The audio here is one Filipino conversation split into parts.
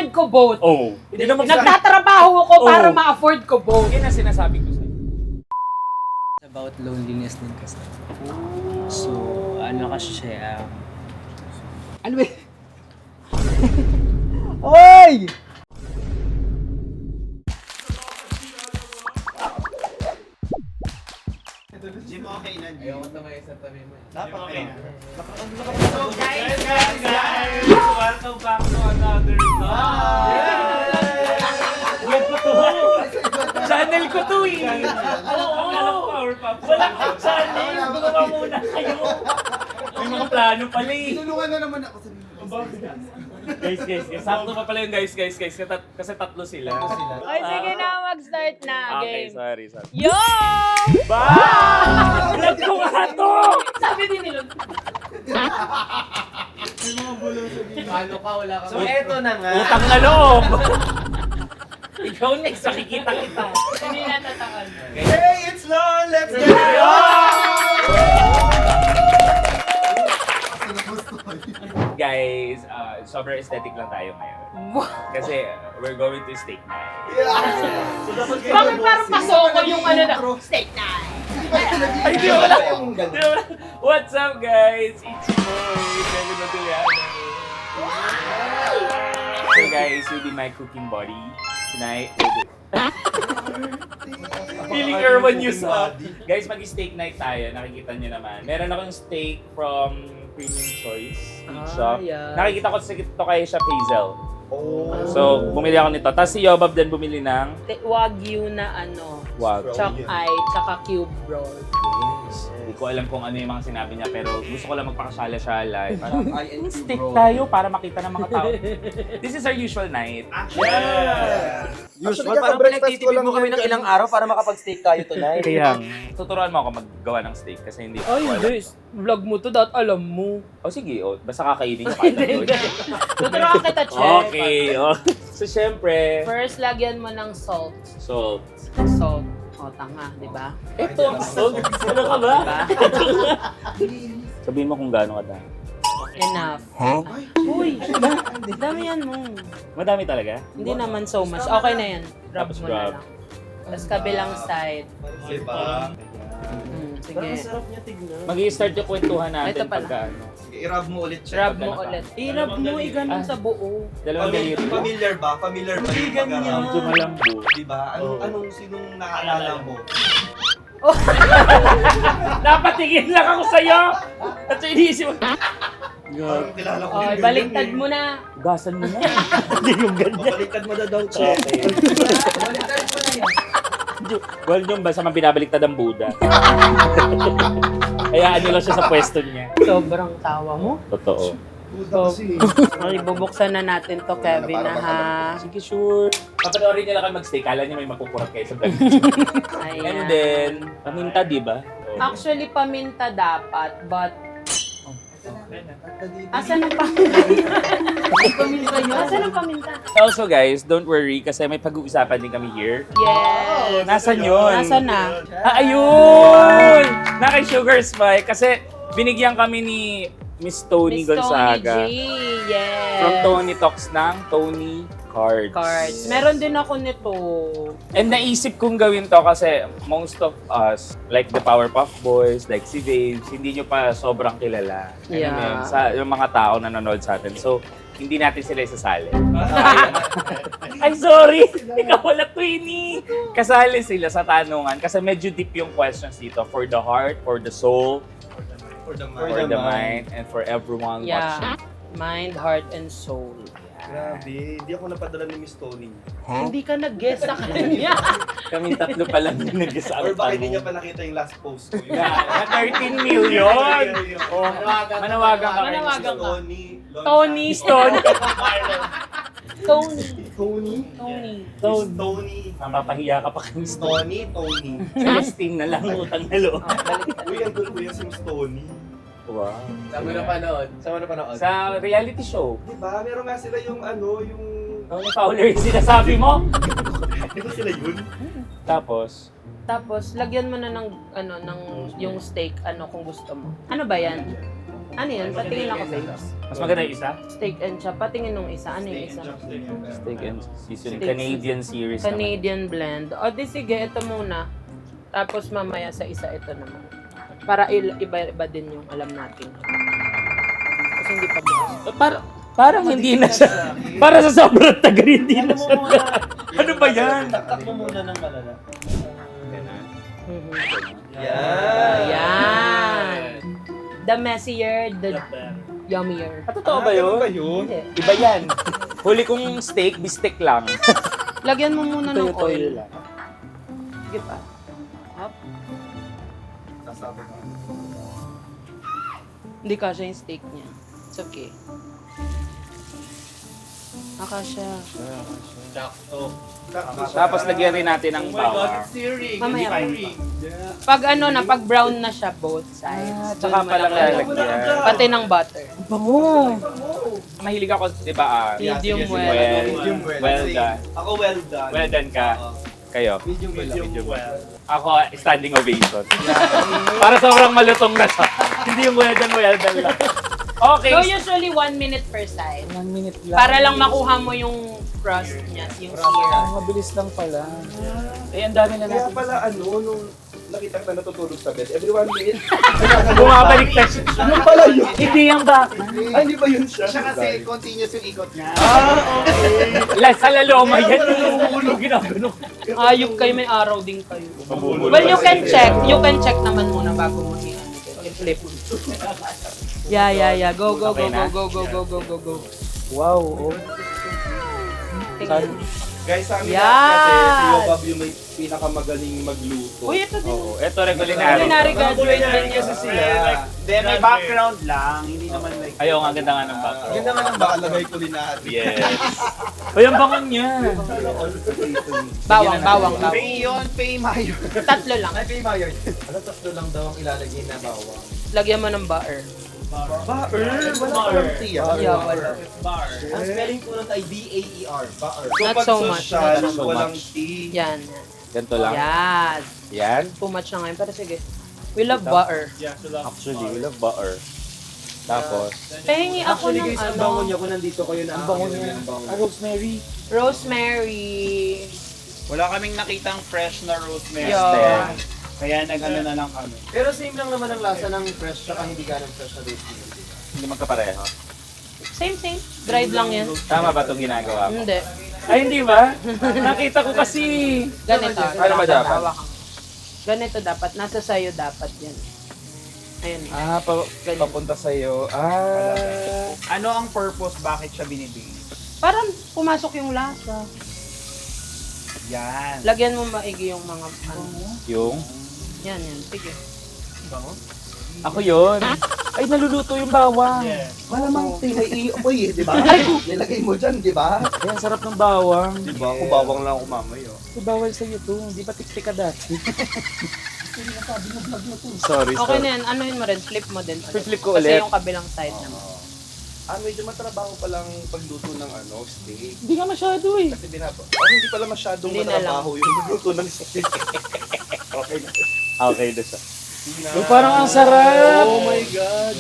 kailangan ko both. Oh. Nagtatrabaho ako para ma-afford ko both. Yan ang sinasabi ko sa'yo. About loneliness din kasi. So, ano kasi siya, Ano ba? Oy! Jim, okay na. ayoko tumayo sa tabi mo. Dapat okay na. So guys, welcome back to another vlog. Channel ko to eh. Oo. Walang channel. Gumawa muna kayo. May mga plano pala eh. Tulungan na naman ako sa Guys. Sakto pa pala yung guys. Kasi tatlo sila. Ay, sige na, mag-start na Okay, game. sorry. Yo! Ba! Vlog ko nga to! Sabi din nila. Paano ka? Wala ka. So, eto na nga. Utang na loob! Ikaw next, makikita kita. Hindi natatakan. Hey, it's Lon! Let's get it Guys, sobrang aesthetic lang tayo ngayon. Kasi we're going to steak night. Bakit parang pasoko yung ano na, steak night? Ay, di wala! What's up, guys? It's your boy, Kevin Matiliano. So guys, you'll be my cooking buddy tonight. Feeling Irwan News up. Guys, mag-steak night tayo. Nakikita nyo naman. Meron akong steak from Premium Choice Meat Shop. yeah. Nakikita ko sa ito kay Chef Hazel. So, bumili ako nito. Tapos si Yobab din bumili ng Wagyu na ano, Wag. choc eye, tsaka cube roll. Hindi ko alam kung ano yung mga sinabi niya, pero gusto ko lang magpakasala-sala. Parang, steak tayo para makita ng mga tao. This is our usual night. Usual, parang pinagtitipid mo kami ng ilang araw para makapag-steak tayo tonight. Kaya, tuturuan mo ako maggawa ng steak kasi hindi ko Ay, alam. hindi. Vlog mo to, dapat alam mo. O sige, basta kakainin niyo kaya. Tuturuan kita, Chef. Okay, so syempre, First, lagyan mo ng salt. salt. Salt. O, tanga, di ba? Ito, salt. Ano ka ba? Sabihin mo kung gaano ka dami. Enough. Uy, dami yan mo. Madami talaga? Hindi naman so much. Okay na yan. Drop Tapos mo drop. na lang. Tapos kabilang side. Diba? Sige. niya tignan. Mag-i-start yung kwentuhan natin Ito pala. pagka ano. I-rub mo ulit siya. Rub mo ulit. I-rub mo, i-ganon sa buo. Dalawang daliri. Familiar ba? Familiar ba yung pag-rub? Medyo malambo. Diba? Anong sinong nakaalala mo? Napatingin lang ako sa'yo! At so iniisip mo. Parang kilala ko. Okay, baliktad mo na. Ugasan mo na. Hindi yung ganyan. Mabaliktad mo na daw, Che. Well, yung basta man binabaliktad ang Buddha. Kaya ano lang siya sa pwesto niya. Sobrang tawa mo. Totoo. So, okay, bubuksan na natin to, Kevin, na ha. Sige, sure. Papanoorin niyo lang kayo mag-stay. Kala niyo may mapupurat kayo sa vlog. And Ayan. then, paminta, di ba? Actually, paminta dapat, but... Asan ang paminta? Asan ang paminta? Also guys, don't worry kasi may pag-uusapan din kami here. Yes. Nasaan yun? Nasaan na? Ayun! Na kay Sugar Spike kasi binigyan kami ni Miss Tony Miss Gonzaga. Tony G. Yes. From Tony Talks ng Tony Cards. Cards. Meron din ako nito. And naisip kong gawin to kasi most of us, like the Powerpuff Boys, like si Babes, hindi nyo pa sobrang kilala. Yeah. Ano yun, sa yung mga tao na nanonood sa atin. So, hindi natin sila isasali. Ay, sorry! Ikaw wala, Twinnie! Kasali sila sa tanungan kasi medyo deep yung questions dito. For the heart, for the soul, For the for the mind, and for everyone Yeah. watching. Mind, heart, and soul. Grabe, hindi ako napadala ni Miss Tony. Hindi ka nag-guess sa kanya. Kaming tatlo pa lang yung nag-isa Or ang baka hindi tanong. niya pa nakita yung last post ko. Na 13 million! Oh, manawagan ka. Manawagan ka. Tony. Tony. Stone. Tony. Tony? Tony. Miss Tony. Mapapahiya ka pa kay Miss Tony. Tony. Celestine na lang, utang na loob. Uy, ang gulo ko yan si Miss Tony. Wow. Saan mo napanood? Saan mo napanood? Sa reality show, Diba? Meron nga sila yung yung... Tony Fowler yung sinasabi mo. Di ba sila yun? Tapos, Tapos, lagyan mo na ng, yung steak, kung gusto mo. Ano ba yan? Ano yan? Patingin ako, babes. Mas maganda yung isa? Steak and chop. Patingin nung isa. Ano yung isa? Steak and season. Steak Canadian series naman. Canadian blend. O di sige, ito muna. Tapos mamaya sa isa ito naman. Para iba-iba din yung alam natin. Kasi hindi pa bukas. Parang hindi na siya. Para sa sobrang tagal, hindi na siya. Ano ba yan? Taktak mo muna ng malala. Mhm. Yan. Ayan. The messier, the yummier. Totoo ba yun? Hindi. Iba yan. Huli kong steak, bistek lang. Lagyan mo muna ng Toyo-toyo oil. lang. Sige pa. Up. Hindi kasha yung steak niya. It's okay. Akasha. Tapos lagyan rin natin ng bawang. Mamaya. Pag pag brown na siya both sides. Tsaka pala lalagyan. Pati ng butter. Bango! Mahilig ako, di ba? Medium sige, well. Medium well. Well done. Ako well done. Well done ka. Kayo? Medium well. Ako, standing ovation. Para sobrang malutong na siya. Hindi yung well done lang. Okay. So usually 1 minute per side. 1 minute lang. Para lang makuha mo yung crust niya, yung sear. Mabilis lang pala. Eh, ang dami na Kaya natin. pala nung nakita ko na natutulog sa bed, every 1 minute, Bumabalik na siya. ano pala yun? Hindi yung back. Ay, hindi ba yun siya? Siya kasi continuous yung ikot niya. Sa laloma yan. Yung ginagano. Ayok kayo, may araw din kayo. Mabubulol. Well, you can check. You can check naman muna bago mo i-flip. Yeah. Go. Okay na? Go. Wow. Oh. Guys, sa amin Yes! kasi si Yobab yung may pinakamagaling magluto. Uy, ito din. Oo. Ito rin culinary. Culinary graduate din yan. Then may background lang, hindi naman like... Ayaw, ang ganda nga ng background. Yun naman ang bakalagay kulinary. Yes. O yung bangon niya. Bawang. Pay yun, pay mayo. Tatlo lang. Ay, kay Mayor. Alam, tatlo lang daw ang ilalagay na bawang. Lagyan mo ng butter. Baer! Wala pa lang tiya. Yeah, wala. Ang spelling po nun ay B-A-E-R. Baer. So, Not pag so much, social, not so walang much. tea. Yan. Ganito lang. Yes. Yan. Too much na ngayon. Pero sige. We love butter. Actually, we love butter. Tapos, Pahingi ako Actually ng guys, ang bango niya kung nandito kayo na ang bango niya. rosemary. rosemary. Wala kaming nakitang fresh na rosemary. Yeah. Kaya nag-ano na lang kami. Pero same lang naman ang lasa ng fresh tsaka hindi ganang fresh na rosemary. Hindi magkapareho. Same. Dried lang yan. Tama ba itong ginagawa mo? Hindi. Ay, hindi ba? Nakita ko kasi. Ganito. Ano ba dapat? Hawakan. Ganito dapat. Nasa sayo dapat yan. Ayun. Papunta sa'yo. Ano ang purpose? Bakit siya binibigay? Parang pumasok yung lasa. Yan. Lagyan mo maigi yung mga Yung? Yan. Sige. Ako yun. Ay, naluluto yung bawang. Malamang tinay apoy eh, di ba? Nilagay mo dyan, di ba? Ay, ang sarap ng bawang. Di ba? Kung bawang lang ako mamaya. Ay, bawal sa'yo to. Hindi ba tiktik ka dati? Sorry, Okay na yan. Anuhin mo rin. Flip mo din. Flip ko Kasi ulit. yung kabilang side naman. Medyo matrabaho palang pagluto ng steak. Hindi nga masyado eh. Kasi hindi pala masyadong Hindi na matrabaho yung magluto ng steak. Okay na. Okay na siya. Parang ang sarap. Oh my God.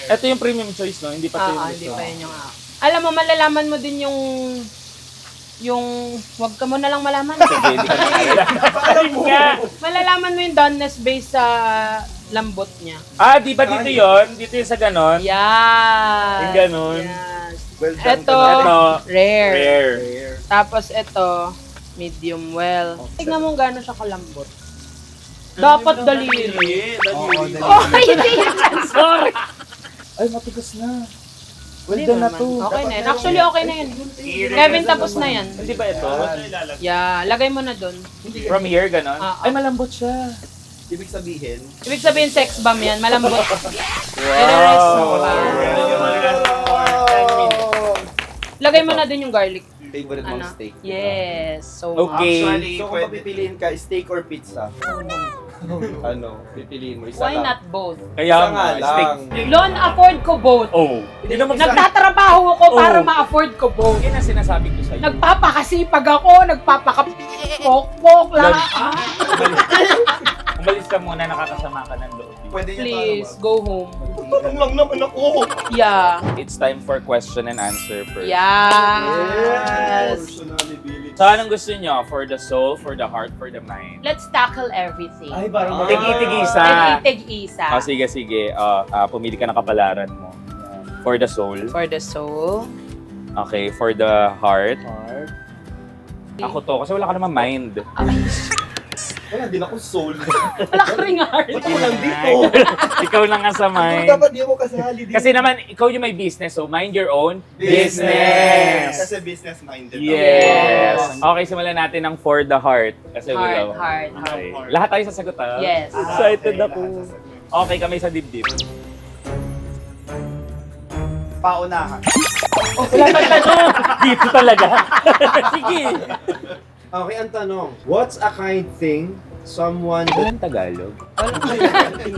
Ito yung premium choice, no? Hindi pa ito yung Hindi gusto. pa yun yung Alam mo, malalaman mo din yung wag ka mo na lang malaman. Sige, hindi ka na nga. Malalaman mo yung doneness based sa lambot niya. Di ba dito yun? Dito yung sa ganon? Yes. Yung ganon. Yes. Well done. Ito, Ito, rare. rare. Tapos ito, medium well. Tignan mo gano'n siya kalambot. Dapat daliri. Oh, hindi yan. Sorry. Ay, matigas na. Well Hindi done na naman. to. Okay na yan. Actually, okay na yan. Kevin, tapos na yan. Hindi ba ito? Yeah, lagay mo na doon. From here, ganon? Ah, Ay, malambot siya. Ibig sabihin, Ibig sabihin sex bomb yan, malambot. Lagay mo na din yung garlic. favorite mong steak. Yes. So, Okay. Actually, So kung papipiliin ka, steak or pizza? Pipiliin mo? Isa why lang. not both? Kaya Isa nga nga, lang. Lon, afford ko both. Oh. Hindi naman Nagtatrabaho ko para Oh. ma-afford ko both. Yan ang sinasabi ko sa'yo. Nagpapakasipag ako, nagpapakapok lang. Ang mali umalis ka muna, nakakasama ka ng loob. Pwede niya Please, go home. Tulong lang naman ako. Yeah. It's time for question and answer first. Yes. So, anong gusto nyo? For the soul, for the heart, for the mind? Let's tackle everything. Ay, parang Tigi-tig-isa. Tig-isa. Sige. Pumili ka ng kapalaran mo. For the soul. For the soul. Okay, for the heart. Ako to, kasi wala ka naman mind. Wala din ako soul. Wala ka ring heart. Ba't ako lang dito? Ikaw lang nga sa mind. Dapat di ako kasali dito. Kasi naman, ikaw yung may business, so mind your own Kasi business-minded. Yes! Okay, simulan natin ng for the heart. Kasi Heart, wala. heart, Okay. heart. Lahat tayo sasagot, ha? Yes. Excited ako. Okay, kami sa dibdib. Paunahan. Wala pang tanong! Dito talaga. Sige. Okay, ang tanong. What's a kind thing someone... Walang Tagalog.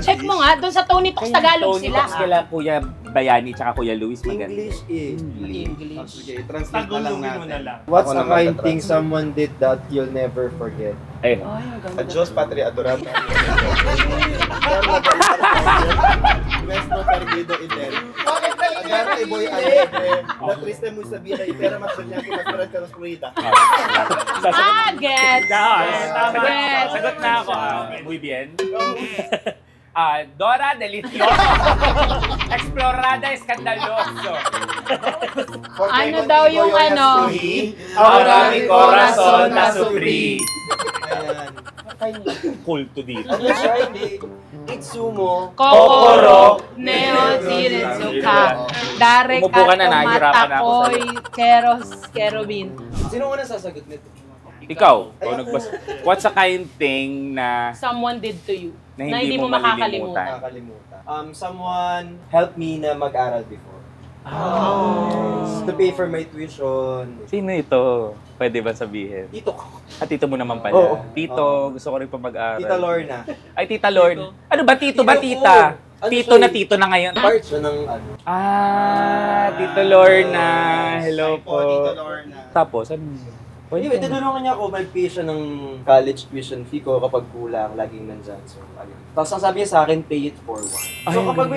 Check mo nga, doon sa Tony Talks Tagalog Tony sila. Talks kila Kuya Bayani tsaka Kuya Luis maganda. English is... English. Sige, translate na lang natin. What's Ako a lang kind magta-translate. thing someone did that you'll never forget? Ay, Ay, ang ganda. Adios, patria adorada. Nuestro perdido inter. Agarte boy alegre. La triste muy sabida y pera más soñado más para que nos fluida. Ah, gets. Tama. Yes. Sagot na ako. Muy bien. Dora Delicioso. Explorada Escandaloso. Ano daw yung ano? Ahora mi corazón na sufrí. Ayan. Kulto dito. Ano siya? Hindi. Itsumo. Kokoro, Neo, Sirensuka, Darek Umupo ka na, at nahihirapan na ako Matakoy, Keros, Kerubin. Sino unang sasagot nito? Ikaw, nagbasa. What's a kind thing na Someone did to you. Na hindi mo makakalimutan. Nakakalimutan. Someone helped me na mag-aral before. To pay for my tuition. sino ito? Pwede ba sabihin? Tito ko. Tito mo naman pala. Oo. Tito, gusto ko rin pa mag-aral. Tita Lorna. Ay, Tita Lorna. Ano ba, Tito ba, Tito Tita? ko. Ano Tito siya na eh? Tito na ngayon. Part siya ng ano. Tito Lorna. Hello po. Tito Lorna. Tapos, ano? Anyway, tinulungan niya ako mag-pay siya ng college tuition fee ko kapag kulang, laging nandyan. So, ayun. Tapos ang sabi niya sa akin, pay it forward. So Ay, kapag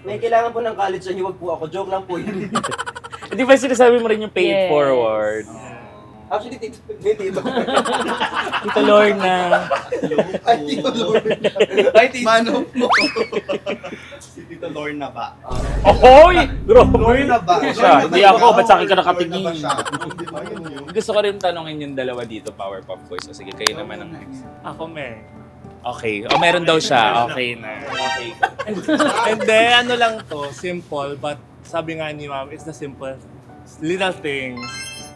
may kailangan po ng college sa inyo, wag po ako. Joke lang po yun. Di ba sinasabi mo rin yung pay it Yes. forward? Actually, tito. Tito Lorna. Ay, Tito Lorna. Ay, tito. Mano po. Si Tito Lorna ba? Ohoy! Lorna ba? Siya, hindi ako. Ba't sa akin ka nakatingin? Lorna ba siya? Hindi ba yun yun? Gusto ko rin tanongin yung dalawa dito, Powerpuff Boys. So, sige, kayo naman ang next. Ako, me. Okay. O, meron daw siya. Okay na. Okay. Hindi, ano lang to, simple, but sabi nga ni ma'am, it's the simple little things.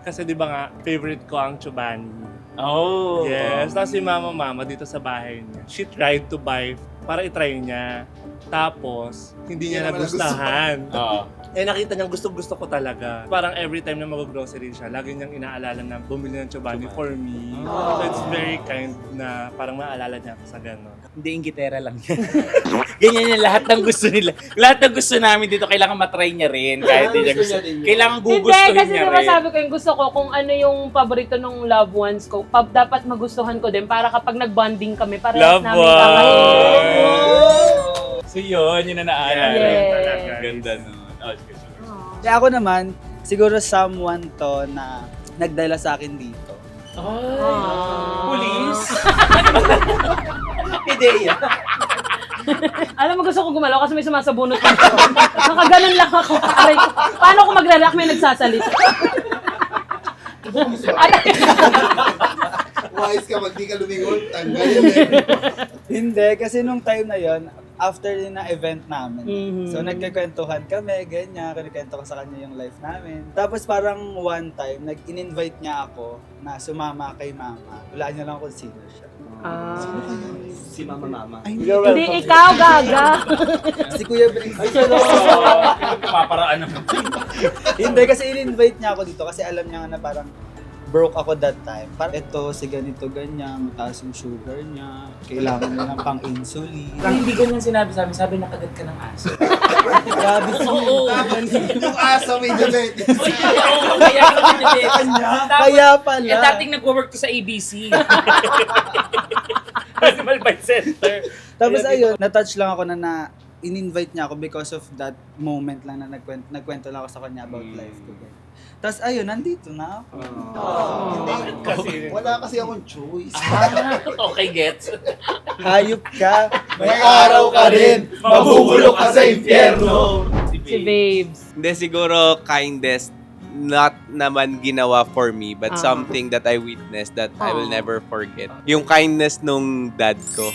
Kasi di ba nga, favorite ko ang chubani. Oh. Yes, tapos si mama dito sa bahay niya, she tried to buy para itry niya. Tapos, hindi niya Hindi naman nagustahan. Oo. Eh nakita niyang gusto ko talaga. Parang every time na mag-grocery siya, lagi niyang inaalala na bumili ng chobani for me. So it's very kind na parang maalala niya ako sa gano'n. Hindi, inggitera lang yan. Ganyan yung lahat ng gusto nila. Lahat ng gusto namin dito, kailangan matry niya rin. Kahit hindi niya gusto. Kailangan Hindi, gugustuhin kasi niya diba rin. sabi ko yung gusto ko, kung ano yung paborito ng loved ones ko, dapat magustuhan ko din para kapag nag-bonding kami, parehas Love namin one! kakainin. So yun na naalala. Yes. Ganda nun. Oh, sige. Kaya ako naman, siguro someone to na nagdala sa akin dito. Police? Ideya. Alam mo, gusto ko gumalaw kasi may sumasabunot ko. Nakaganon lang ako. Aray, paano ako magre-react may nagsasalita? Wise ka, mag di ka lumingon. Tanggal yun eh. Hindi, kasi nung time na yon after din na event namin. Mhm. So nagkikwentuhan kami, ganyan, kinikwento ko sa kanya yung life namin. Tapos parang one time, nag-in-invite niya ako na sumama kay mama. Wala niya lang kung sino siya. Si Mama. Hindi, ikaw, gaga. Si Kuya Briggs. Paparaan naman. Hindi, kasi in-invite niya ako dito kasi alam niya nga na parang broke ako that time. Parang ito, si ganito, ganyan, mataas yung sugar niya, kailangan niya ng pang-insulin. Hindi ganyan sinabi sa amin, sabi nakagat ka ng aso. Grabe Oo. Yung aso may diabetes. Oo, kaya ka Kaya pala. Eh, dating nag-work to sa ABC. Animal Bite Center. Tapos ayun, na-touch lang ako na in-invite niya ako because of that moment lang na nagkwento lang ako sa kanya about life ko. Tapos ayun, nandito na ako. Kasi, Wala kasi akong choice. okay, gets. Hayop ka. May araw ka rin, mabubulok ka sa impyerno. Si Babes. Hindi, siguro kindness, not naman ginawa for me, but something that I witnessed that I will never forget. Yung kindness nung dad ko.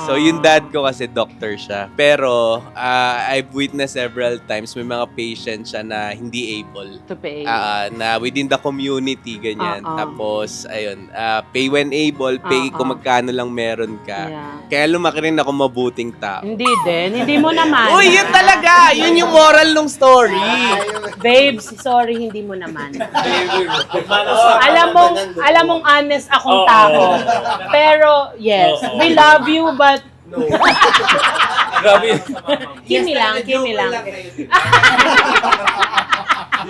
So, yung dad ko kasi doctor siya. Pero, I've witnessed several times may mga patients siya na hindi able. To pay. Na within the community, ganyan. Tapos, ayun, pay when able, pay kung magkano lang meron ka. Yeah. Kaya lumaki rin ako mabuting tao. Hindi din. Hindi mo naman. Uy, yun talaga! Yun yung moral ng story! Babes, sorry, hindi mo naman. alam mong honest akong tao. Pero, yes, we love you, but Grabe. kimi lang. Hindi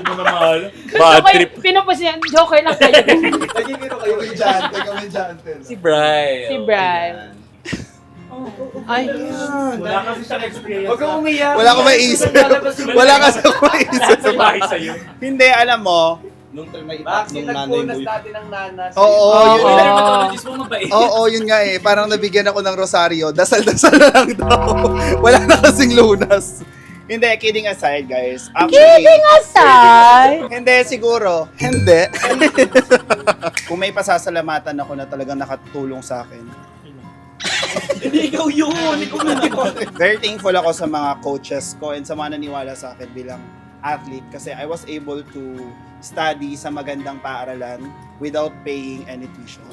mo na mahal. Bad trip. Pinupos niya, joker lang kayo. Nagigiro kayo. Komedyante. Si Bri. Si Brian. Ay, Wala kasi siyang experience. Huwag kang umiyak. Wala ko maisip. Wala kasi ako maisip. Sa bahay sa'yo. Hindi, alam mo, Nung may ipak nung nanay mo. ng nanas. Oo, yun. Yung dermatologist mo mabait. Oo, yun nga eh. Parang nabigyan ako ng rosaryo. Dasal-dasal na lang daw. Wala na kasing lunas. Hindi, kidding aside, guys. kidding aside. Hindi, siguro. Hindi. Kung may pasasalamatan ako na talagang nakatulong sa akin. Hindi ikaw yun. Ikaw yun. Very thankful ako sa mga coaches ko and sa mga naniwala sa akin bilang athlete kasi I was able to study sa magandang paaralan without paying any tuition.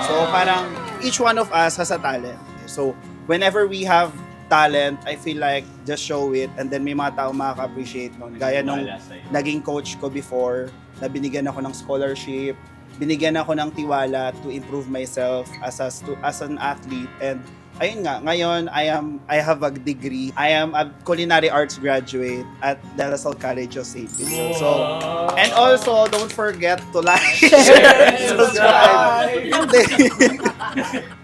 So parang each one of us has a talent. So whenever we have talent, I feel like just show it and then may mga tao makaka-appreciate nun. Gaya nung naging coach ko before, na binigyan ako ng scholarship, binigyan ako ng tiwala to improve myself as an athlete, and ayun nga, ngayon I have a degree. I am a culinary arts graduate at De La Salle College of St. Pedro. So, and also don't forget to like, share, and subscribe.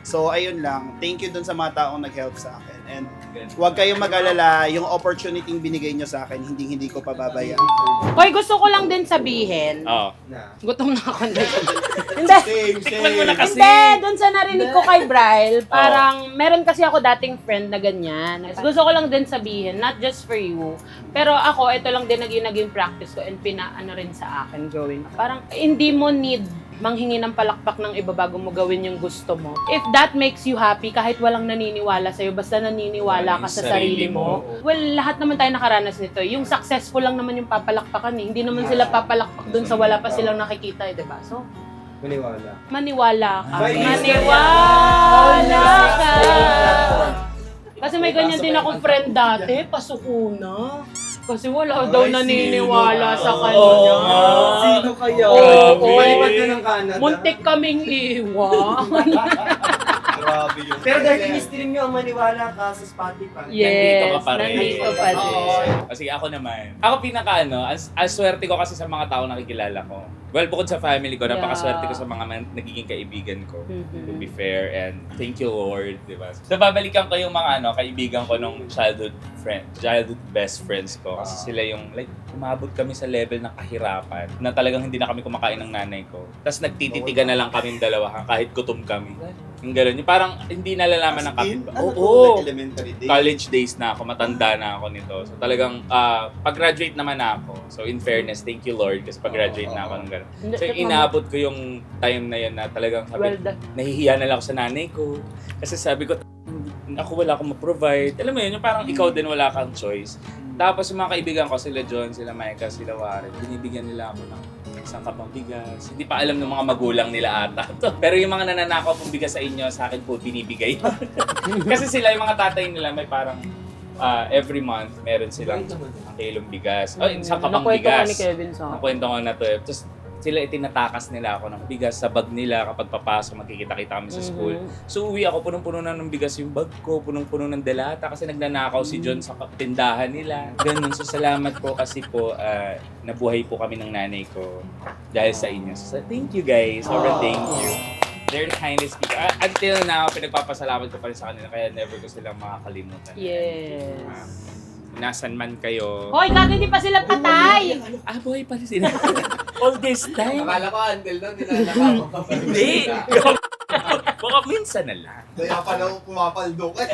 So, ayun lang. Thank you dun sa mga taong nag-help sa akin. And huwag kayong mag-alala, yung opportunity binigay nyo sa akin, hindi ko pababayaan. Hoy, gusto ko lang din sabihin. Oo. Gutom na ako. Hindi. Tikman mo na kasi. Hindi, doon sa narinig ko kay Bryle, parang meron kasi ako dating friend na ganyan. Gusto ko lang din sabihin, not just for you, pero ako, ito lang din naging practice ko and pinaano rin sa akin gawin. Parang hindi mo need manghingi ng palakpak ng iba bago mo gawin yung gusto mo. If that makes you happy, kahit walang naniniwala sa'yo, basta naniniwala ka sa sarili mo. Well, lahat naman tayo nakaranas nito. Yung successful lang naman yung papalakpakan eh. Hindi naman sila papalakpak dun sa wala pa silang nakikita eh, diba? So, maniwala ka. Maniwala ka. Kasi may ganyan din akong friend dati, pasuko na. Kasi wala daw naniniwala sa kanya. Sino kaya? Malipad ka ng kanan. Muntik kaming iwan. Grabe yun. Pero dahil in-stream nyo ang maniwala ka sa Spotify. Yes, Nandito ka pa rin. nandito pa din. Kasi ako naman. Ako pinaka ang swerte ko kasi sa mga tao nakikilala ko. Well, bukod sa family ko, napakaswerte ko sa mga nagiging kaibigan ko. To be fair, and thank you Lord, di ba? So, babalikan ko yung mga kaibigan ko nung childhood best friends ko. Kasi sila yung, like, umabot kami sa level ng kahirapan na talagang hindi na kami kumakain ng nanay ko. Tapos nagtititigan na lang kaming dalawa kahit gutom kami. Yung gano'n. Yung parang hindi nalalaman ng kapit. Oo. Elementary days. College days na ako, matanda na ako nito. So talagang pag-graduate naman na ako. So in fairness, thank you Lord kasi pag-graduate na ako ng gano'n. So inaabot ko yung time na yun na talagang sabi, nahihiya na lang ako sa nanay ko. Kasi sabi ko, ako wala akong ma-provide. Alam mo yun, yung parang ikaw din wala kang choice. Tapos yung mga kaibigan ko, sila John, sila Micah, sila Warren, binibigyan nila ako ng isang kapang bigas. Hindi pa alam ng mga magulang nila ata. Pero yung mga nananakaw pong bigas sa inyo, sa akin po binibigay. Kasi sila, yung mga tatay nila, may parang every month, meron silang kilong bigas. Oh, isang kapang Nakwento ka bigas. ni Kevin sa Nakwento ko na to eh. Tapos sila itinatakas nila ako ng bigas sa bag nila kapag papasok, magkikita-kita kami sa school. So uwi ako, punong-puno na ng bigas yung bag ko, punong-puno ng delata kasi nagnanakaw si John sa tindahan nila. Ganun. So salamat po kasi po nabuhay po kami ng nanay ko dahil sa inyo. So thank you guys. Sobrang thank you. They're the kindest people. Until now, pinagpapasalamat ko pa rin sa kanila kaya never ko silang makakalimutan. Yes. Nasan man kayo. Hoy, gago, hindi pa sila patay! Buhay pa rin sila. All this time. Akala ko until doon, nilalakaw ka pa. Hindi. Baka minsan na lang. Kaya pala ako pumapaldo ka.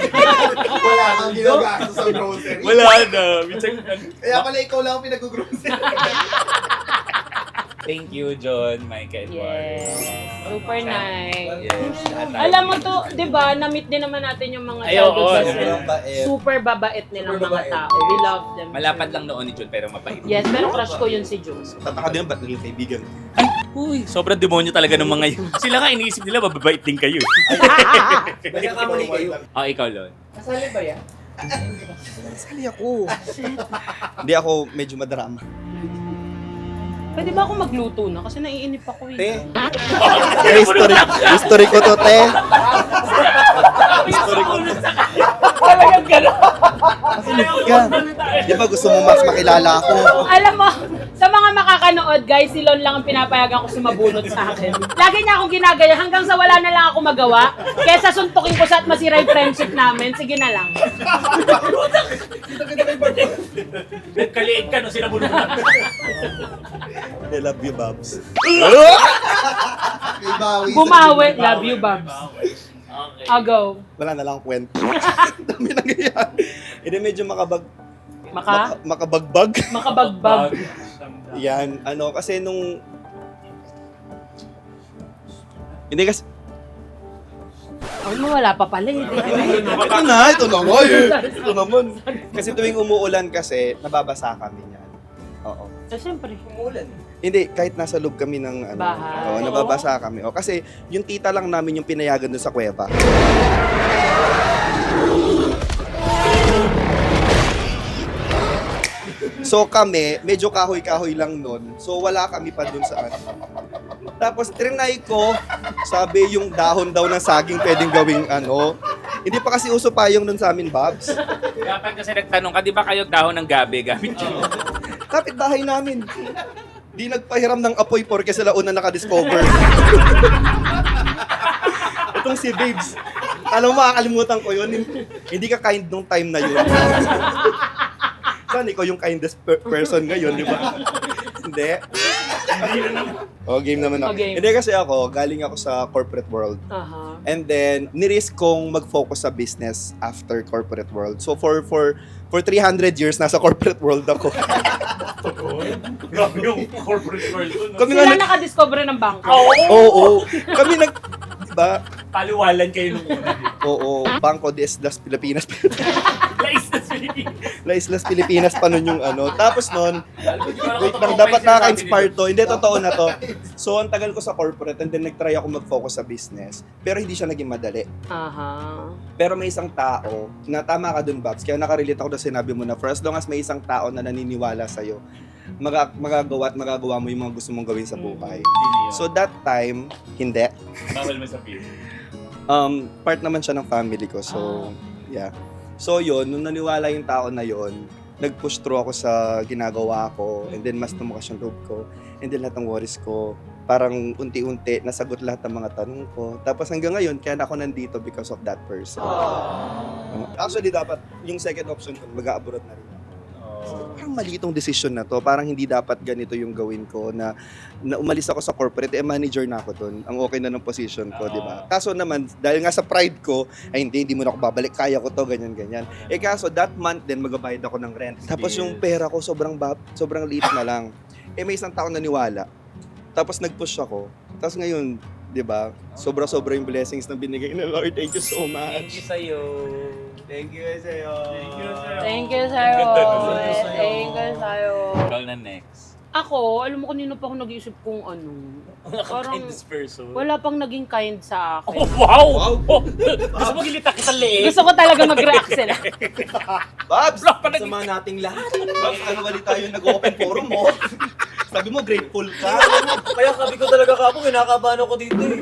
Wala kang ginagastos sa grocery. Wala na. Minsan, Kaya pala ikaw lang ang pinag-grocery. thank you, John, Micah, and Warren. Yes. Super nice. Yes. Alam mo to, di ba, na-meet din naman natin yung mga Ay, childhood oo, best sobrang friends. bait. Super babait nilang Super mga babait. tao. We love them. Malapad lang noon ni John, pero mabait. Yes, pero crush ko yun si Jules. Tataka din ba't naging kaibigan? Uy, sobrang demonyo talaga ng mga yun. Sila nga iniisip nila, mababait din kayo. Nagkakamali kayo. Ikaw, Lon. Kasali ba yan? Sali ako. Hindi ako medyo madrama. Pwede ba ako magluto na? Kasi naiinip ako Te. eh. History ko to, te. Talagang gano'n. Ka. Di ba gusto mo mas makilala ako? Alam mo, sa mga makakanood, guys, si Lon lang ang pinapayagan ko sumabunot sa akin. Lagi niya akong ginagaya hanggang sa wala na lang ako magawa. Kesa suntukin ko siya at masira yung friendship namin, sige na lang. Nagkaliit ka nung sinabunod na. I love you, Babs. Bumawi, love you, Babs. Okay. I'll go. Wala na lang akong kwento. Dami nang ganyan. Hindi medyo makabagbag. Makabagbag. Yan, kasi nung... Hindi kasi... Ay mo, wala pa pala. Hindi. Ito na nga eh. Ito naman. Kasi tuwing umuulan kasi, nababasa kami niyan. Oo. So, siyempre. Hindi, kahit nasa loob kami ng Bahay. nababasa kami. Kasi yung tita lang namin yung pinayagan doon sa kuweba. So kami, medyo kahoy-kahoy lang nun. So wala kami pa dun sa Tapos trinay ko, sabi yung dahon daw ng saging pwedeng gawing Hindi pa kasi uso payong dun sa amin, Babs. Dapat kasi nagtanong ka, di ba kayo dahon ng gabi gamit yun? Kapit bahay namin. Di nagpahiram ng apoy porque sila una nakadiscover. Itong si Babes. Alam mo, makakalimutan ko yun. Hindi ka kind nung time na yun. Saan ikaw yung kindest person ngayon, di ba? Hindi. Game naman ako. Game. Hindi kasi ako, galing ako sa corporate world. Aha. And then, nirisk kong mag-focus sa business after corporate world. So for 300 years, nasa corporate world ako. Grabe yung corporate world ko, no? Kami Sila nakadiscover ng bangko. Oo. Kami diba? Paliwalan kayo nung una. Oo. Bangko de Islas Pilipinas. Lais na Philippines. La Islas Pilipinas pa nun yung Tapos nun, wait lang, dapat nakaka-inspire to. Hindi, totoo na to. So, ang tagal ko sa corporate and then nag-try ako mag-focus sa business. Pero hindi siya naging madali. Aha. Pero may isang tao, na tama ka dun, Babs, kaya nakarelate ako na sinabi mo na for as long as may isang tao na naniniwala sa'yo, magagawa mo yung mga gusto mong gawin sa buhay. So that time, hindi. Bawal mo sabihin. Part naman siya ng family ko. So, yeah. So yun, nung naniwala yung tao na yun, nag-push through ako sa ginagawa ko and then mas tumukas yung loob ko and then lahat ng worries ko parang unti-unti nasagot lahat ng mga tanong ko. Tapos hanggang ngayon, kaya ako nandito because of that person. Actually, dapat yung second option ko, mag-abroad na rin. Parang mali itong decision na to. Parang hindi dapat ganito yung gawin ko na umalis ako sa corporate, manager na ako doon. Ang okay na ng position ko, di ba? Kaso naman, dahil nga sa pride ko, ay hindi mo na ako babalik, kaya ko to, ganyan. Kaso that month din, magbabayad ako ng rent. Tapos yung pera ko, sobrang liit na lang. May isang tao naniwala. Tapos nag-push ako. Tapos ngayon, di ba? Sobra-sobra yung blessings na binigay ng Lord. Thank you so much. Thank you sa'yo. Thank you sa'yo. Thank you, sa'yo. Thank you, sa'yo. Ikaw na next. Ako, alam mo kanina pa ako nag-iisip kung parang Kindest person. wala pang naging kind sa akin. Oh, wow! Oh, gusto mo gilita kita liit? Gusto ko talaga mag-react sila. Babs! Sama nating lahat. Babs, ano bali tayo nag-open forum mo? Sabi mo, grateful ka. Kaya sabi ko talaga kapo, kinakabahan ako dito eh.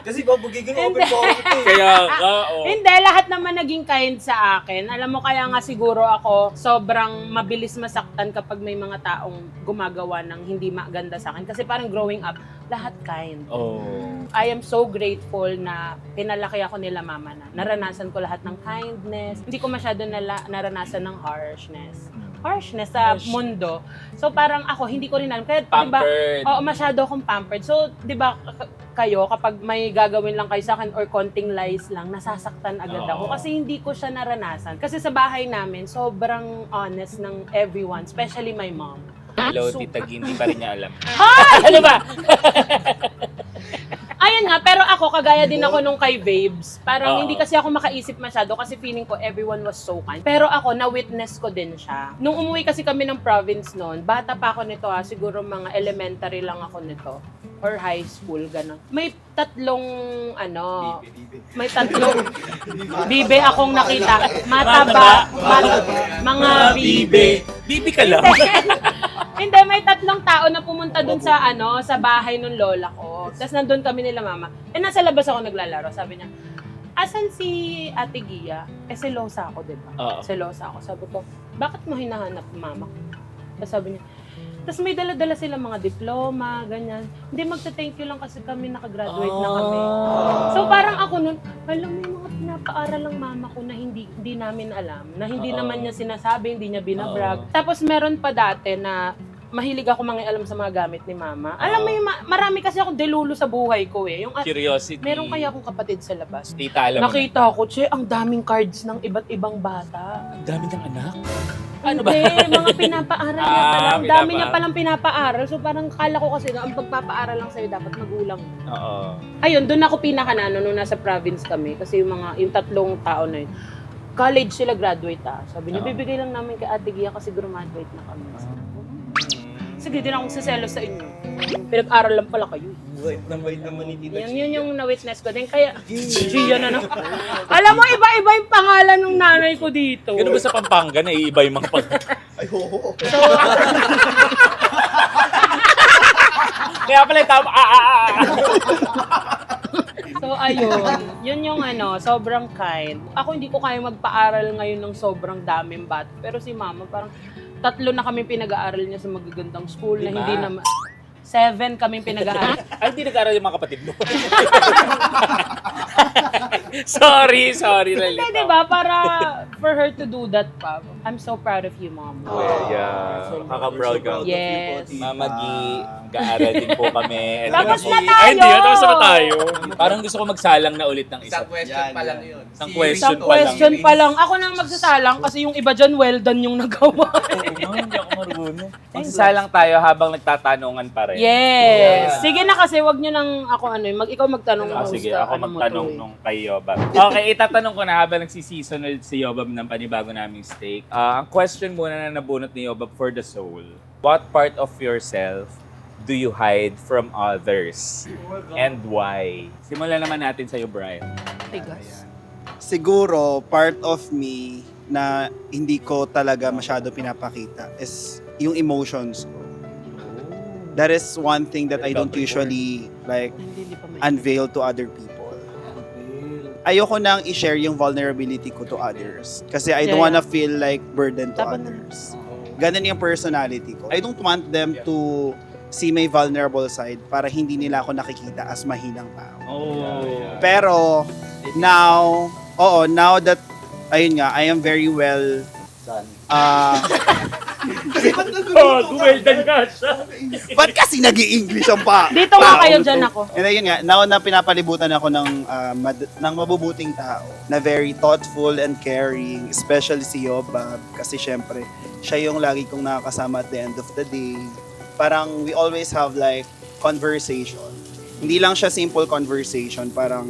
Kasi babugigin open po ako dito eh. Kaya ka, Hindi, lahat naman naging kind sa akin. Alam mo, kaya nga siguro ako sobrang mabilis masaktan kapag may mga taong gumagawa ng hindi maganda sa akin. Kasi parang growing up, lahat kind. I am so grateful na pinalaki ako nila mama na. Naranasan ko lahat ng kindness. Hindi ko masyado naranasan ng harshness sa mundo. So parang ako, hindi ko rin alam. Kaya, Pampered. Oo, masyado akong pampered. So, di ba, kayo, kapag may gagawin lang kayo sa akin or konting lies lang, nasasaktan agad ako. Kasi hindi ko siya naranasan. Kasi sa bahay namin, sobrang honest ng everyone, especially my mom. Hello, Tita Gin, hindi pa rin niya alam. Ano ba? Ayun nga, pero ako, kagaya din ako nung kay Babes. Parang hindi kasi ako makaisip masyado kasi feeling ko everyone was so kind. Pero ako, na-witness ko din siya. Nung umuwi kasi kami ng province noon, bata pa ako nito siguro mga elementary lang ako nito. Or high school, gano'n. May tatlong bibe akong nakita. Mataba, mga bibe. Bibi ka lang. Hindi, may tatlong tao na pumunta dun sa sa bahay ng lola ko. Tapos nandun kami nila mama. Nasa labas ako naglalaro. Sabi niya, asan si Ate Gia? Selosa ako, diba? Oo. Selosa ako. Sabi ko, bakit mo hinahanap mama ko? Tapos sabi niya, tapos may dala-dala silang mga diploma, ganyan. Hindi, magta-thank you lang kasi kami nakagraduate na kami. So parang ako nun, alam mo yung mga pinapaaral ng mama ko na hindi namin alam, na hindi naman niya sinasabi, hindi niya binabrag. Tapos meron pa dati na mahilig ako mangialam sa mga gamit ni mama. Alam mo yung marami kasi akong delulo sa buhay ko eh. Yung Curiosity. meron kaya akong kapatid sa labas. Tita, alam mo na. Nakita ko, ang daming cards ng iba't ibang bata. Ang dami ng anak. Ano ba? Hindi, mga pinapaaral niya pala. Ang dami niya pinapaaral. palang pinapaaral. So parang kala ko kasi na ang pagpapaaral lang sa'yo dapat magulang. Oo. Ayun, doon ako pinakanano nung nasa province kami. Kasi yung tatlong tao na yun, college sila graduate Sabi niya, Oo. bibigay lang namin kay Ate Gia kasi graduate na kami. Sige, din akong saselo sa inyo. Pinag-aral lang pala kayo. Wait naman ni Tita Yun yung na-witness ko din. Kaya, Gia na. Alam mo, iba-iba yung pangalan ng nanay ko dito. Ganun ba sa Pampanga na iiba yung mga Ay, oo. So, Kaya pala yung tama. So, ayun. Yun yung sobrang kind. Ako hindi ko kaya magpaaral ngayon ng sobrang daming bata. Pero si mama, parang 3 na kami pinag-aaral niya sa magagandang school na hindi naman... 7 kami pinag-aaral. Ay, hindi nag-aaral yung mga kapatid mo. sorry, Hindi, diba? Para for her to do that pa. I'm so proud of you, Mom. Yeah, kaka-proud ka. Yes. Mama Gi, nag-aaral din po kami. Tapos na tayo! Ay, hindi, tapos na tayo. Parang gusto ko magsalang na ulit ng isa. Isang question pa lang yun. Isang Sa question pa lang. question pa lang. Ako na magsasalang kasi yung iba dyan, well done yung nagawa. Hindi ako marunong. Magsasalang tayo habang nagtatanungan pa rin. Yes. Sige na kasi, wag nyo nang ako ikaw magtanong. Sige, host, ako mo magtanong to eh. nung kay Yobab. Okay, itatanong ko na habang nagsiseasonal si Yobab ng panibago naming steak. Ang question muna na nabunot ni Yobab for the soul. What part of yourself do you hide from others? And why? Simulan naman natin sa'yo, Brian. Tigas. Siguro, part of me na hindi ko talaga masyado pinapakita is yung emotions ko. That is one thing that I don't usually Hindi pa may... unveil to other people. Ayoko nang i-share yung vulnerability ko to others. Kasi I don't wanna feel like burden to Dapat others. Ganun yung personality ko. I don't want them to see my vulnerable side para hindi nila ako nakikita as mahinang tao. Pero, now that, ayun nga, I am very well, Dumeldan ka siya. ba't kasi nag-i-English ang pa? Dito nga kayo dyan ako. And ayun nga, now na pinapalibutan ako ng mabubuting tao na very thoughtful and caring, especially si Yobab kasi syempre, siya yung lagi kong nakakasama at the end of the day. Parang we always have conversation. Hindi lang siya simple conversation, parang